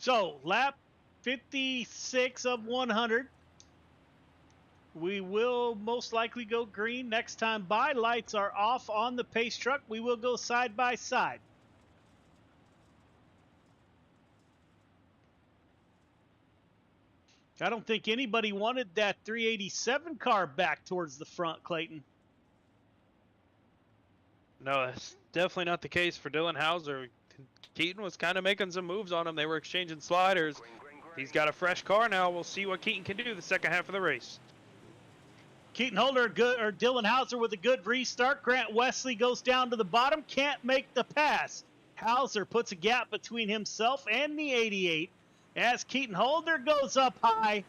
So, lap 56 of 100. We will most likely go green next time by. Lights are off on the pace truck. We will go side by side. I don't think anybody wanted that 387 car back towards the front, Clayton. No, that's definitely not the case for Dylan Hauser. Keaton was kind of making some moves on him. They were exchanging sliders. He's got a fresh car now. We'll see what Keaton can do the second half of the race. Keaton Holder good, or Dylan Hauser with a good restart. Grant Wesley goes down to the bottom, can't make the pass. Hauser puts a gap between himself and the 88 as Keaton Holder goes up high.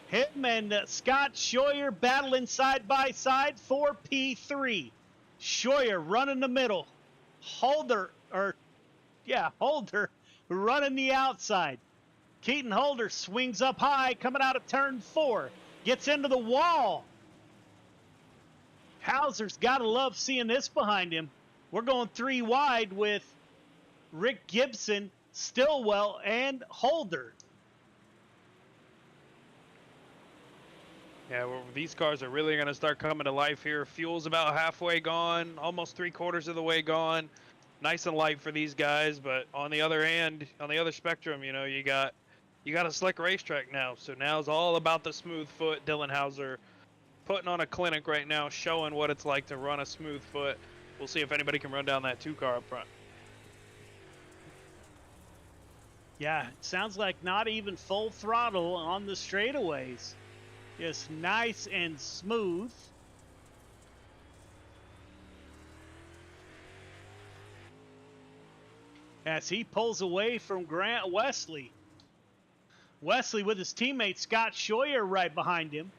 Him and Scott Scheuer battling side by side for P3. Scheuer running the middle. Holder running the outside. Keaton Holder swings up high, coming out of turn 4. Gets into the wall. Hauser's got to love seeing this behind him. We're going 3 wide with Rick Gibson, Stillwell, and Holder. Yeah, well, these cars are really going to start coming to life here. Fuel's about halfway gone, almost 3/4 of the way gone. Nice and light for these guys, but on the other hand, on the other spectrum, you know, you got a slick racetrack now. So now it's all about the smooth foot. Dylan Hauser putting on a clinic right now, showing what it's like to run a smooth foot. We'll see if anybody can run down that 2 car up front. Yeah, it sounds like not even full throttle on the straightaways. Just nice and smooth. As he pulls away from Grant Wesley. Wesley with his teammate Scott Scheuer right behind him.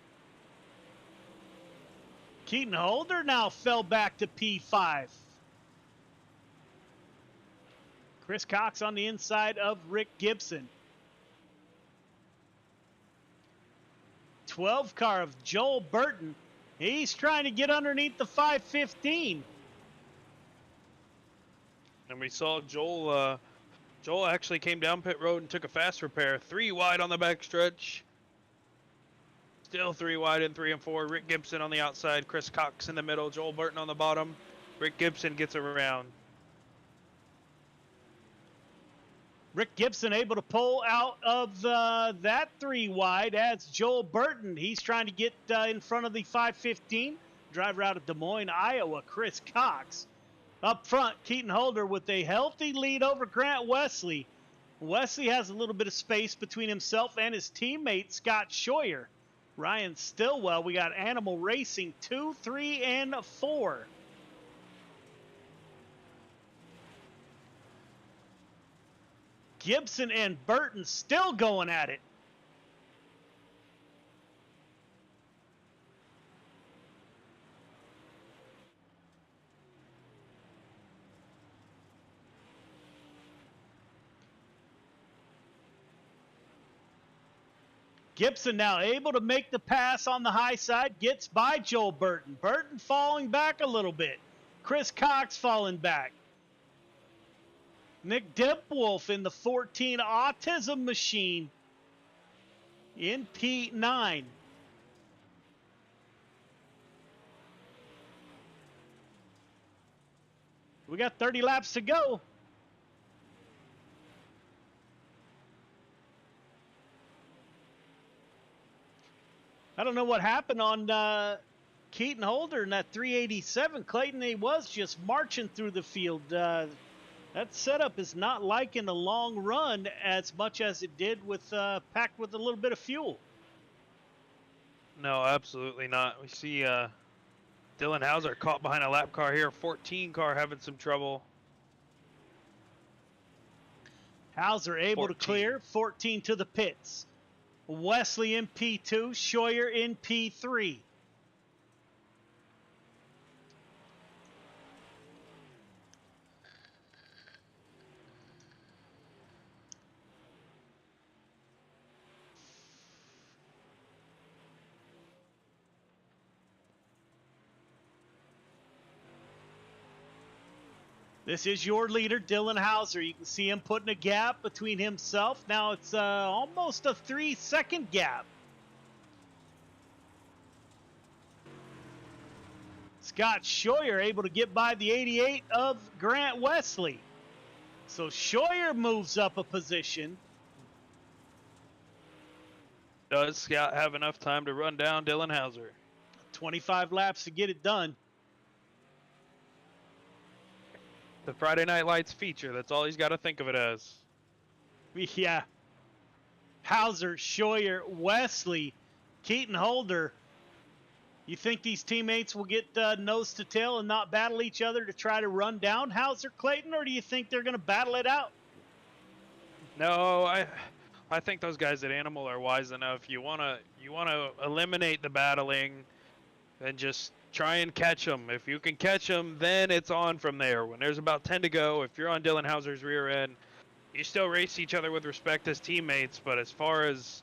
Keaton Holder now fell back to P5. Chris Cox on the inside of Rick Gibson. 12 car of Joel Burton. He's trying to get underneath the 515. And we saw Joel actually came down pit road and took a fast repair. 3 wide on the backstretch. Still 3 wide in 3 and 4. Rick Gibson on the outside. Chris Cox in the middle. Joel Burton on the bottom. Rick Gibson gets around. Rick Gibson able to pull out of that 3 wide as Joel Burton. He's trying to get in front of the 515. Driver out of Des Moines, Iowa, Chris Cox. Up front, Keaton Holder with a healthy lead over Grant Wesley. Wesley has a little bit of space between himself and his teammate, Scott Scheuer. Ryan Stillwell, we got Animal Racing 2, 3, and 4. Gibson and Burton still going at it. Gibson now able to make the pass on the high side, gets by Joel Burton. Burton falling back a little bit. Chris Cox falling back. Nick Dipwolf in the 14 Autism Machine in P9. We got 30 laps to go. I don't know what happened on Keaton Holder in that 387. Clayton, he was just marching through the field. That setup is not liking the long run as much as it did with packed with a little bit of fuel. No, absolutely not. We see Dylan Hauser caught behind a lap car here. 14 car having some trouble. Hauser able 14. to clear. 14 to the pits. Wesley in P2. Scheuer in P3. This is your leader, Dylan Hauser. You can see him putting a gap between himself. Now it's almost a 3-second gap. Scott Scheuer able to get by the 88 of Grant Wesley. So Scheuer moves up a position. Does Scott have enough time to run down Dylan Hauser? 25 laps to get it done. The Friday Night Lights feature. That's all he's got to think of it as. Yeah. Hauser, Scheuer, Wesley, Keaton Holder. You think these teammates will get nose to tail and not battle each other to try to run down Hauser, Clayton, or do you think they're going to battle it out? No, I think those guys at Animal are wise enough. You wanna eliminate the battling and just try and catch them. If you can catch them, then it's on from there. When there's about 10 to go, if you're on Dylan Hauser's rear end, you still race each other with respect as teammates. But as far as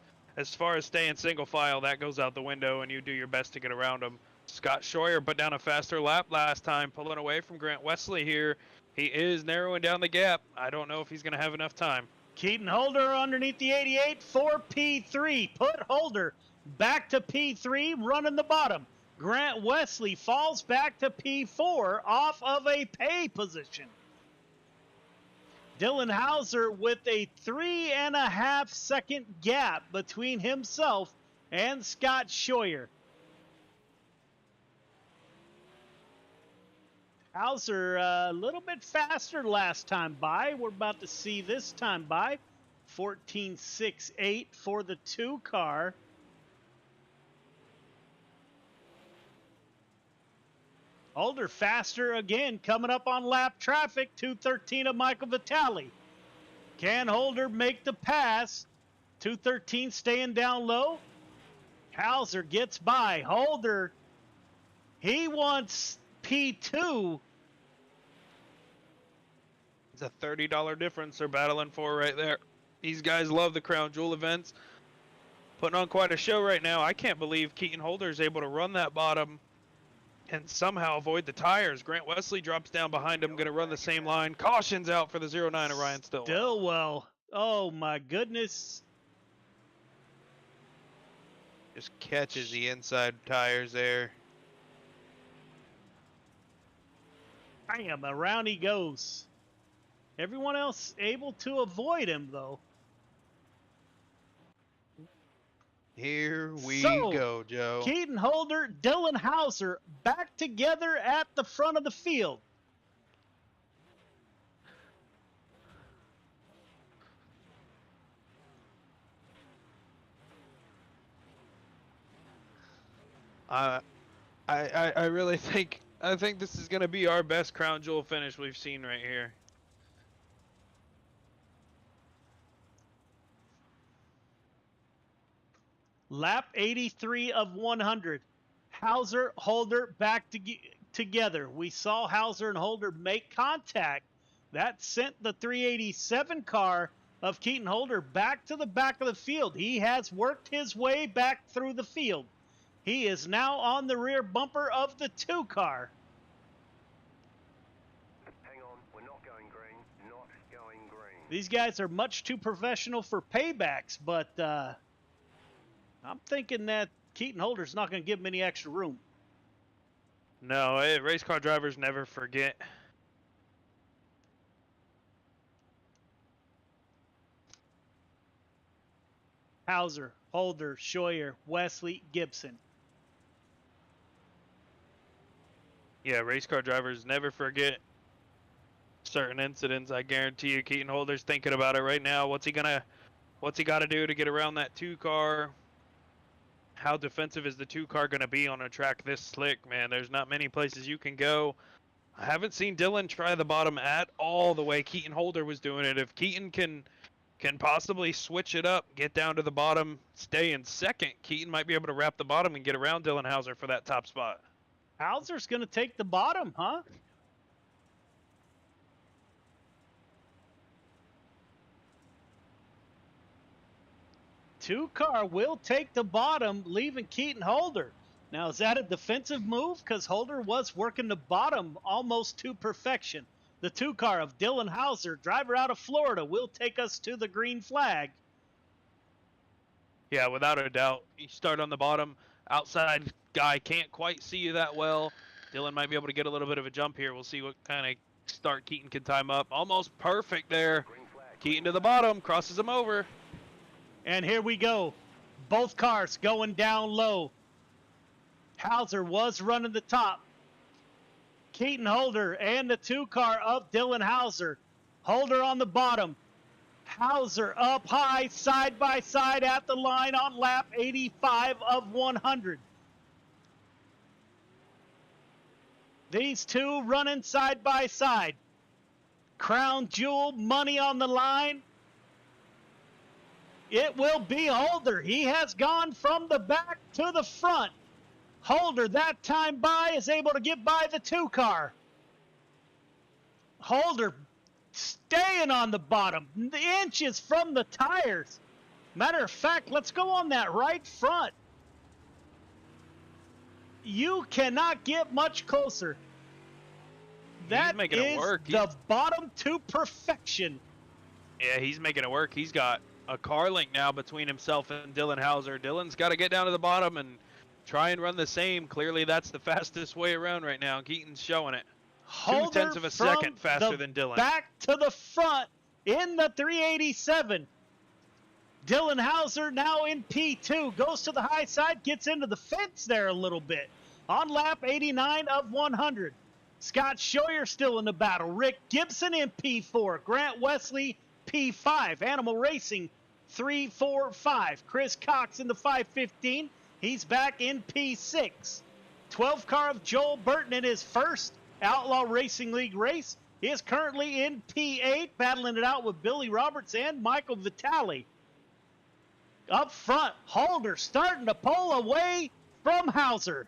staying single file, that goes out the window, and you do your best to get around them. Scott Scheuer put down a faster lap last time, pulling away from Grant Wesley here. He is narrowing down the gap. I don't know if he's going to have enough time. Keaton Holder underneath the 88 for P3. Put Holder back to P3, running the bottom. Grant Wesley falls back to P4 off of a pay position. Dylan Hauser with a 3.5-second gap between himself and Scott Scheuer. Hauser a little bit faster last time by. We're about to see this time by 14.68 for the 2 car. Holder faster again, coming up on lap traffic, 2:13 of Michael Vitale. Can Holder make the pass? 2:13 staying down low. Hauser gets by. Holder, he wants P2. It's a $30 difference they're battling for right there. These guys love the Crown Jewel events. Putting on quite a show right now. I can't believe Keaton Holder is able to run that bottom and somehow avoid the tires. Grant Wesley drops down behind him, going to run the same line. Caution's out for the 09 of Ryan Stillwell. Stillwell. Oh, my goodness. Just catches the inside tires there. Bam, around he goes. Everyone else able to avoid him, though. Here we So, go, Joe. Keaton Holder, Dylan Hauser back together at the front of the field. I really think this is going to be our best Crown Jewel finish we've seen right here. Lap 83 of 100. Hauser, Holder back together. We saw Hauser and Holder make contact. That sent the 387 car of Keaton Holder back to the back of the field. He has worked his way back through the field. He is now on the rear bumper of the 2 car. Hang on, we're not going green. Not going green. These guys are much too professional for paybacks, but I'm thinking that Keaton Holder's not going to give him any extra room. No, race car drivers never forget. Hauser, Holder, Scheuer, Wesley, Gibson. Yeah, race car drivers never forget certain incidents. I guarantee you Keaton Holder's thinking about it right now. What's he got to do to get around that 2 car? How defensive is the 2 car going to be on a track this slick, man? There's not many places you can go. I haven't seen Dylan try the bottom at all the way Keaton Holder was doing it. If Keaton can possibly switch it up, get down to the bottom, stay in second, Keaton might be able to wrap the bottom and get around Dylan Hauser for that top spot. Hauser's going to take the bottom, huh? Two car will take the bottom, leaving Keaton Holder. Now, is that a defensive move? Because Holder was working the bottom almost to perfection. The 2 car of Dylan Hauser, driver out of Florida, will take us to the green flag. Yeah, without a doubt. You start on the bottom. Outside guy can't quite see you that well. Dylan might be able to get a little bit of a jump here. We'll see what kind of start Keaton can time up. Almost perfect there. Keaton to the bottom, crosses him over. And here we go. Both cars going down low. Hauser was running the top. Keaton Holder and the 2 car of Dylan Hauser. Holder on the bottom. Hauser up high, side by side at the line on lap 85 of 100. These 2 running side by side. Crown Jewel, money on the line. It will be Holder. He has gone from the back to the front. Holder, that time by, is able to get by the 2 car. Holder staying on the bottom, the inches from the tires. Matter of fact, let's go on that right front. You cannot get much closer. That is the bottom to perfection. Yeah, he's making it work. He's got a car link now between himself and Dylan Hauser. Dylan's got to get down to the bottom and try and run the same. Clearly, that's the fastest way around right now. Keaton's showing it. Holder 0.2 of a second faster than Dylan. Back to the front in the 387. Dylan Hauser now in P2. Goes to the high side, gets into the fence there a little bit. On lap 89 of 100. Scott Scheuer still in the battle. Rick Gibson in P4. Grant Wesley P5. Animal Racing 3, 4, 5. Chris Cox in the 515. He's back in P6. 12 car of Joel Burton in his first Outlaw Racing League race. He is currently in P8, battling it out with Billy Roberts and Michael Vitale. Up front, Holder starting to pull away from Hauser.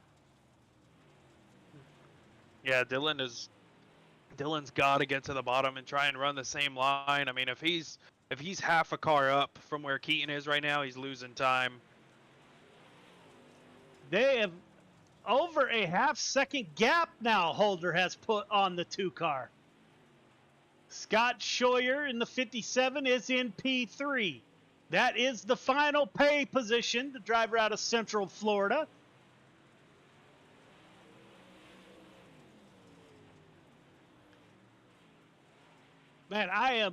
Yeah, Dylan's got to get to the bottom and try and run the same line. I mean, if he's half a car up from where Keaton is right now, he's losing time. They have over a half-second gap now Holder has put on the 2 car. Scott Scheuer in the 57 is in P3. That is the final pay position, the driver out of Central Florida. Man, I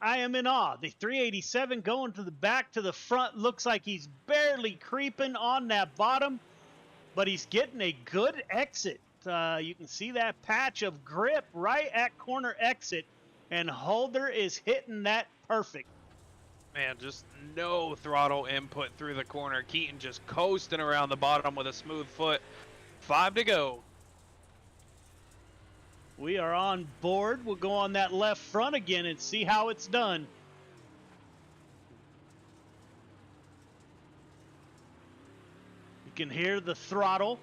am in awe. The 387 going to the back to the front looks like he's barely creeping on that bottom, but he's getting a good exit. You can see that patch of grip right at corner exit, and Holder is hitting that perfect. Man, just no throttle input through the corner. Keaton just coasting around the bottom with a smooth foot. 5 to go. We are on board. We'll go on that left front again and see how it's done. You can hear the throttle.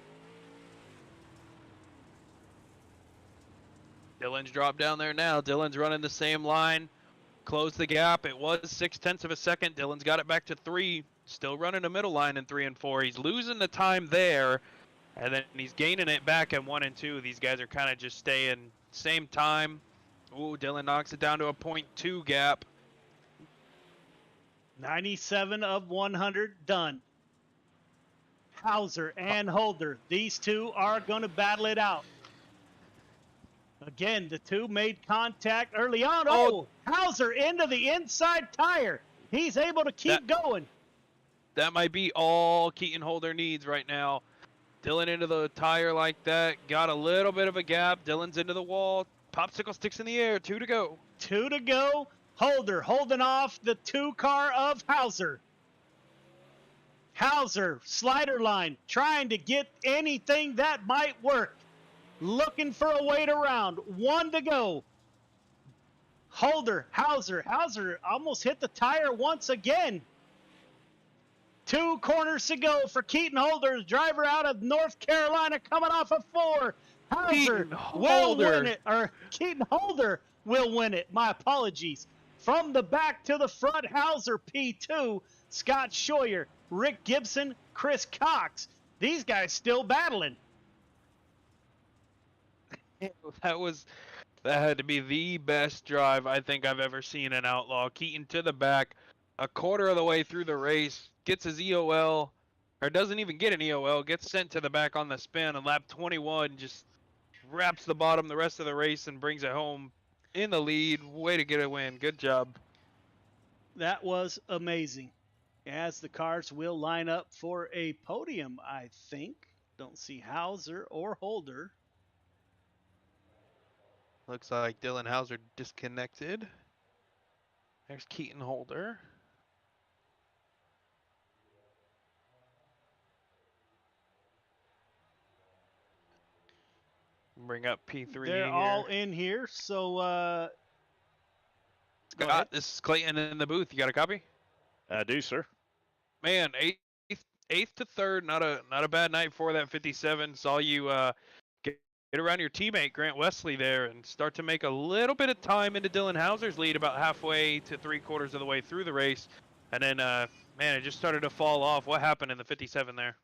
Dylan's dropped down there now. Dylan's running the same line. Close the gap. It was 0.6 of a second. Dylan's got it back to 3. Still running a middle line in 3 and 4. He's losing the time there, and then he's gaining it back in 1 and 2. These guys are kind of just staying same time. Ooh, Dylan knocks it down to a 0.2 gap. 97 of 100 done. Hauser and Holder. These two are going to battle it out. Again, the two made contact early on. Oh, Hauser into the inside tire. He's able to keep going. That might be all Keaton Holder needs right now. Dylan into the tire like that. Got a little bit of a gap. Dylan's into the wall. Popsicle sticks in the air. 2 to go. 2 to go. Holder holding off the 2 car of Hauser. Hauser, slider line, trying to get anything that might work. Looking for a way to round. 1 to go. Holder, Hauser. Hauser almost hit the tire once again. 2 corners to go for Keaton Holder, driver out of North Carolina, coming off of 4. Hauser will win it, or Keaton Holder will win it. My apologies. From the back to the front, Hauser P2, Scott Scheuer, Rick Gibson, Chris Cox. These guys still battling. That had to be the best drive I think I've ever seen in Outlaw. Keaton to the back, a quarter of the way through the race, gets his EOL, or doesn't even get an EOL, gets sent to the back on the spin, and lap 21 just wraps the bottom the rest of the race and brings it home in the lead. Way to get a win. Good job. That was amazing. As the cars will line up for a podium, I think. Don't see Hauser or Holder. Looks like Dylan Hauser disconnected. There's Keaton Holder. Bring up P3. They're all in here, so Scott, this is Clayton in the booth. You got a copy? I do, sir. Man, eighth to third, not a bad night for that 57. Saw you get around your teammate Grant Wesley there and start to make a little bit of time into Dylan Hauser's lead about halfway to 3/4 of the way through the race, and then man, it just started to fall off. What happened in the 57 there?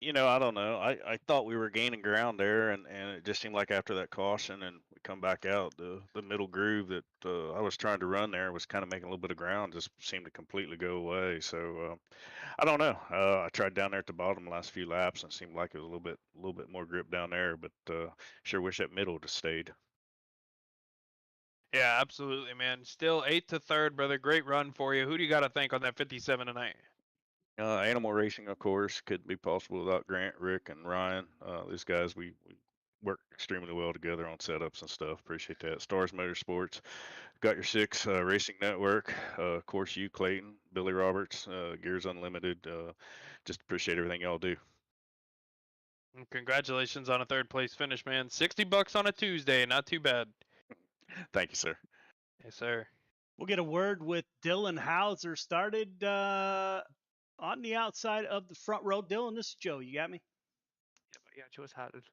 You know, I don't know. I thought we were gaining ground there, and it just seemed like after that caution and we come back out, the middle groove that I was trying to run there was kind of making a little bit of ground, just seemed to completely go away. So I don't know. I tried down there at the bottom the last few laps, and it seemed like it was a little bit more grip down there, but sure wish that middle would have stayed. Yeah, absolutely, man. Still 8th to 3rd, brother. Great run for you. Who do you got to thank on that 57 tonight? Animal racing, of course, couldn't be possible without Grant, Rick, and Ryan. These guys, we work extremely well together on setups and stuff. Appreciate that. Stars Motorsports, got your six racing network. Of course, you, Clayton, Billy Roberts, Gears Unlimited. Just appreciate everything y'all do. And congratulations on a third place finish, man. $60 on a Tuesday, not too bad. Thank you, sir. Yes, sir. We'll get a word with Dylan Hauser. Started on the outside of the front row. Dylan, this is Joe. You got me? Yeah, Joe, what's happening?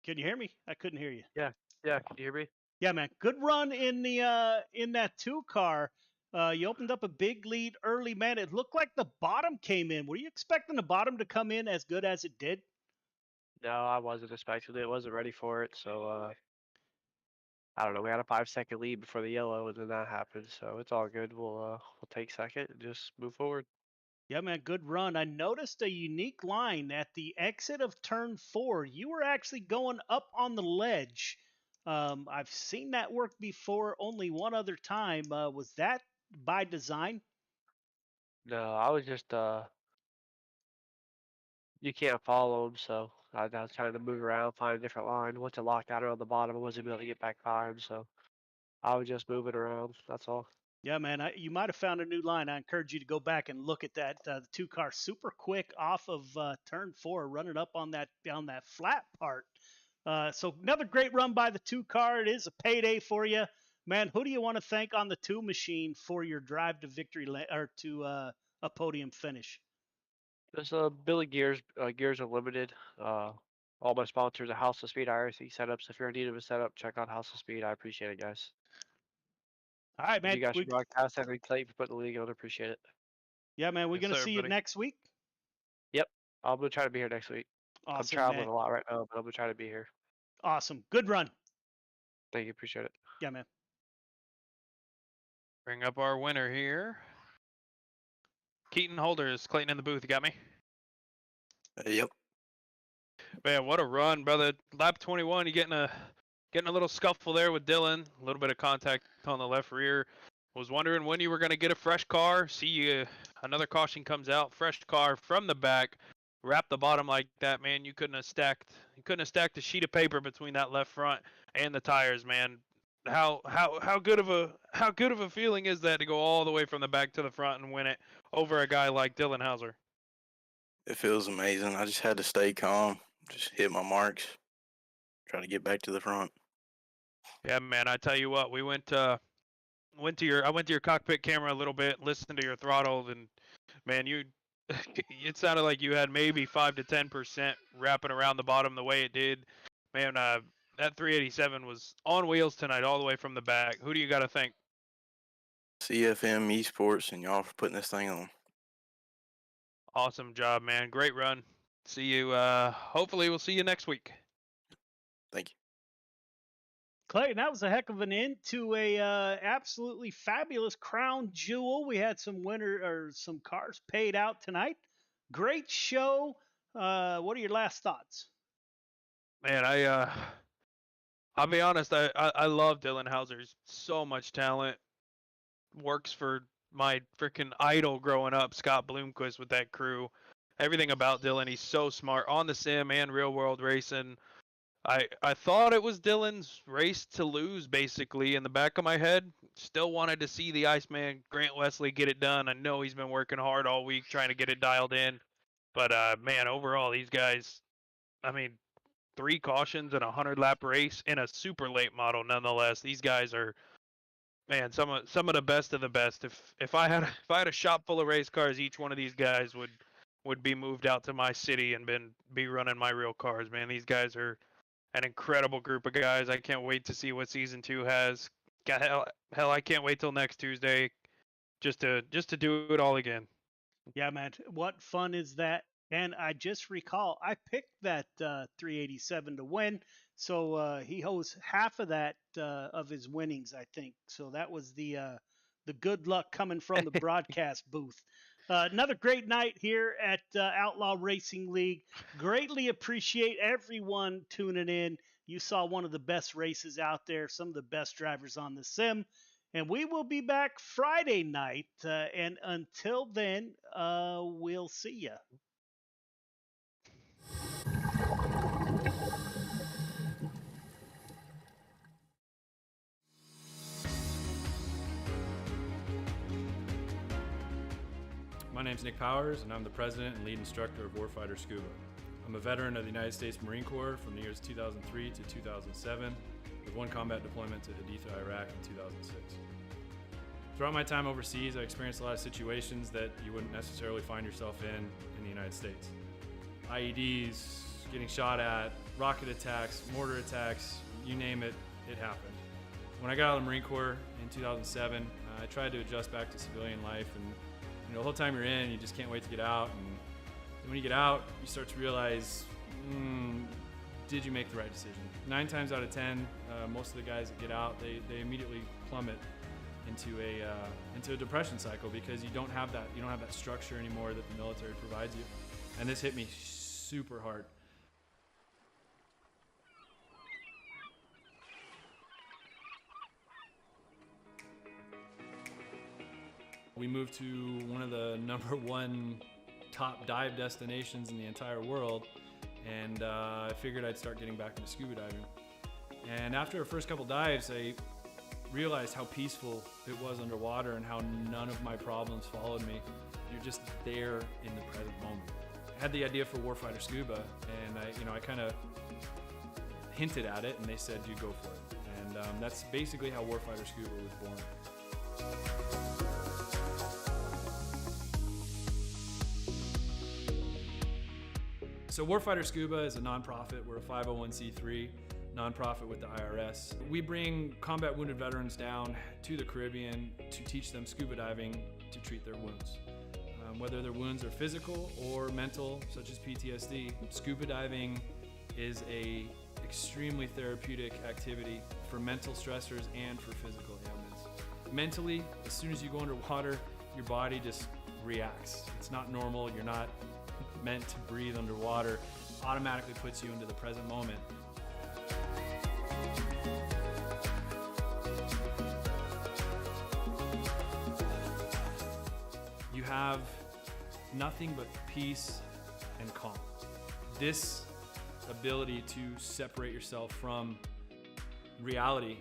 Can you hear me? I couldn't hear you. Yeah, can you hear me? Yeah, man. Good run in the in that 2-car. You opened up a big lead early, man. It looked like the bottom came in. Were you expecting the bottom to come in as good as it did? No, I wasn't expecting it. Wasn't ready for it. So I don't know. We had a 5-second lead before the yellow, and then that happened. So it's all good. We'll take second and just move forward. Yeah, man, good run. I noticed a unique line at the exit of turn 4. You were actually going up on the ledge. I've seen that work before only one other time. Was that by design? No, I was just you can't follow them, so I was trying to move around, find a different line. Once it locked out on the bottom, I wasn't able to get back behind, so I was just moving around. That's all. Yeah, man, you might have found a new line. I encourage you to go back and look at that. The 2-car super quick off of turn 4, running up on that flat part. So another great run by the 2-car. It is a payday for you, man. Who do you want to thank on the 2 machine for your drive to victory or to a podium finish? There's Billy Gears, Gears Unlimited. All my sponsors are House of Speed IRC setups. If you're in need of a setup, check out House of Speed. I appreciate it, guys. All right, man. You guys should broadcast every plate for putting the league on. Appreciate it. Yeah, man. We're Yes, gonna sir, see buddy. you next week. Yep, I'm gonna try to be here next week. Awesome, I'm traveling man. a lot right now, but I'm gonna try to be here. Awesome. Good run. Thank you. Appreciate it. Yeah, man. Bring up our winner here. Keaton Holders, Clayton in the booth. You got me? Yep. Man, what a run, brother. Lap 21, you getting a little scuffle there with Dylan. A little bit of contact on the left rear. Was wondering when you were going to get a fresh car. See, another caution comes out. Fresh car from the back. Wrap the bottom like that, man. You couldn't have stacked a sheet of paper between that left front and the tires, man. How good of a feeling is that to go all the way from the back to the front and win it over a guy like Dylan Hauser? It feels amazing. I just had to stay calm, just hit my marks, try to get back to the front. Yeah, man. I tell you what, I went to your cockpit camera a little bit, listened to your throttle, and man, it sounded like you had maybe 5 to 10% wrapping around the bottom the way it did. Man, that 387 was on wheels tonight, all the way from the back. Who do you got to thank? CFM Esports and y'all for putting this thing on. Awesome job, man. Great run. See you. Hopefully, we'll see you next week. Thank you. Clayton, that was a heck of an end to a absolutely fabulous crown jewel. We had some some cars paid out tonight. Great show. What are your last thoughts? Man, I'll be honest. I love Dylan Hauser. He's so much talent. Works for my freaking idol growing up, Scott Bloomquist, with that crew. Everything about Dylan, he's so smart on the sim and real world racing. I thought it was Dylan's race to lose, basically, in the back of my head. Still wanted to see the Iceman, Grant Wesley, get it done. I know he's been working hard all week trying to get it dialed in. But, man, overall, these guys, I mean, 3 cautions and a 100-lap race in a super late model, nonetheless. These guys are, man, some of the best of the best. If I had a shop full of race cars, each one of these guys would be moved out to my city and be running my real cars, man. These guys are an incredible group of guys. I can't wait to see what season 2 has. God, hell, I can't wait till next Tuesday just to do it all again. Yeah, man. What fun is that? And I just recall I picked that 387 to win, so he owes half of that of his winnings, I think. So that was the good luck coming from the broadcast booth. Another great night here at Outlaw Racing League. Greatly appreciate everyone tuning in. You saw one of the best races out there, some of the best drivers on the sim. And we will be back Friday night. And until then, we'll see ya. My name's Nick Powers, and I'm the president and lead instructor of Warfighter Scuba. I'm a veteran of the United States Marine Corps from the years 2003 to 2007, with one combat deployment to Haditha, Iraq in 2006. Throughout my time overseas, I experienced a lot of situations that you wouldn't necessarily find yourself in the United States. IEDs, getting shot at, rocket attacks, mortar attacks, you name it, it happened. When I got out of the Marine Corps in 2007, I tried to adjust back to civilian life, and the whole time you're in, you just can't wait to get out. And when you get out, you start to realize, did you make the right decision? 9 times out of 10, most of the guys that get out, they immediately plummet into a depression cycle because you don't have that structure anymore that the military provides you. And this hit me super hard. We moved to one of the #1 top dive destinations in the entire world, and I figured I'd start getting back into scuba diving. And after our first couple dives, I realized how peaceful it was underwater and how none of my problems followed me. You're just there in the present moment. I had the idea for Warfighter Scuba, and I kind of hinted at it, and they said, you go for it. And that's basically how Warfighter Scuba was born. So Warfighter Scuba is a nonprofit. We're a 501c3 nonprofit with the IRS. We bring combat wounded veterans down to the Caribbean to teach them scuba diving to treat their wounds. Whether their wounds are physical or mental, such as PTSD, scuba diving is a extremely therapeutic activity for mental stressors and for physical ailments. Mentally, as soon as you go underwater, your body just reacts. It's not normal. You're not meant to breathe underwater. Automatically puts you into the present moment. You have nothing but peace and calm. This ability to separate yourself from reality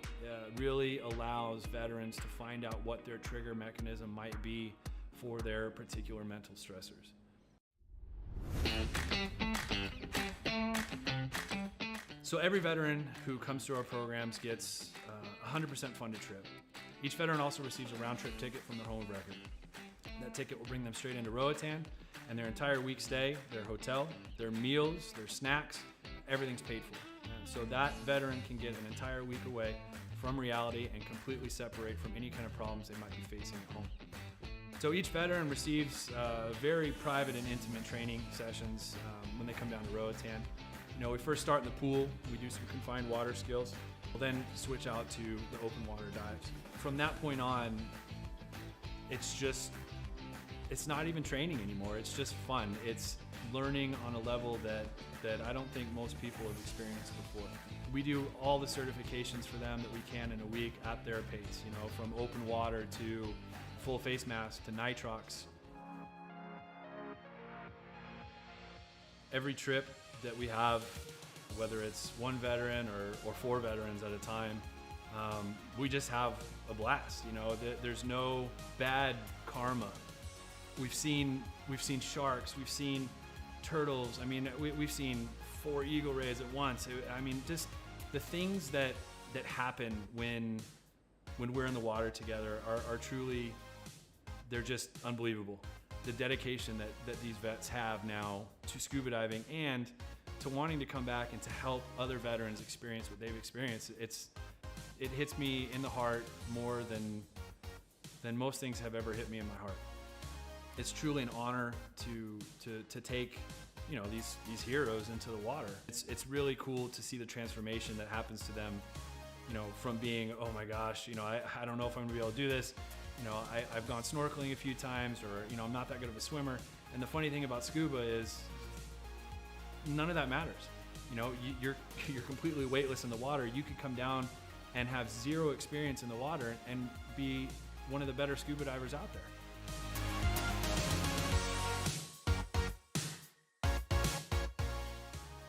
really allows veterans to find out what their trigger mechanism might be for their particular mental stressors. So every veteran who comes through our programs gets a 100% funded trip. Each veteran also receives a round-trip ticket from their home of record. That ticket will bring them straight into Roatan, and their entire week stay, their hotel, their meals, their snacks, everything's paid for. And so that veteran can get an entire week away from reality and completely separate from any kind of problems they might be facing at home. So each veteran receives very private and intimate training sessions when they come down to Roatan. We first start in the pool. We do some confined water skills. We'll then switch out to the open water dives. From that point on, it's not even training anymore. It's just fun. It's learning on a level that I don't think most people have experienced before. We do all the certifications for them that we can in a week at their pace, from open water to full face mask to nitrox. Every trip that we have, whether it's one veteran or 4 veterans at a time, we just have a blast. There's no bad karma. We've seen sharks, we've seen turtles. We've seen 4 eagle rays at once. Just the things that happen when we're in the water together are truly, they're just unbelievable. The dedication that these vets have now to scuba diving and to wanting to come back and to help other veterans experience what they've experienced, it hits me in the heart more than most things have ever hit me in my heart. It's truly an honor to take these heroes into the water. It's really cool to see the transformation that happens to them, from being, oh my gosh, I don't know if I'm gonna be able to do this. I've gone snorkeling a few times, or I'm not that good of a swimmer. And the funny thing about scuba is none of that matters. You're completely weightless in the water. You could come down and have 0 experience in the water and be one of the better scuba divers out there.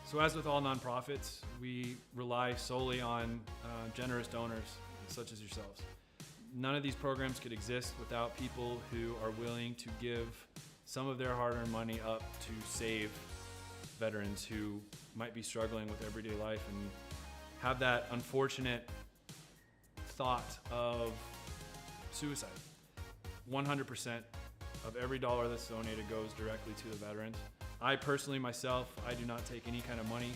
So as with all nonprofits, we rely solely on generous donors such as yourselves. None of these programs could exist without people who are willing to give some of their hard-earned money up to save veterans who might be struggling with everyday life and have that unfortunate thought of suicide. 100% of every dollar that's donated goes directly to the veterans. I personally, myself, I do not take any kind of money.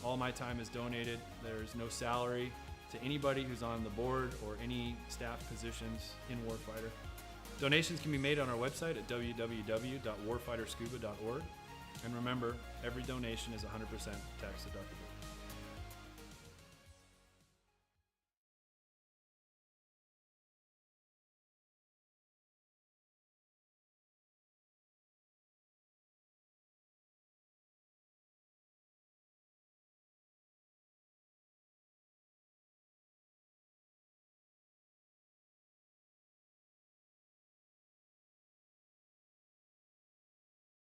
All my time is donated. There's no salary to anybody who's on the board or any staff positions in Warfighter. Donations can be made on our website at www.warfighterscuba.org. And remember, every donation is 100% tax deductible.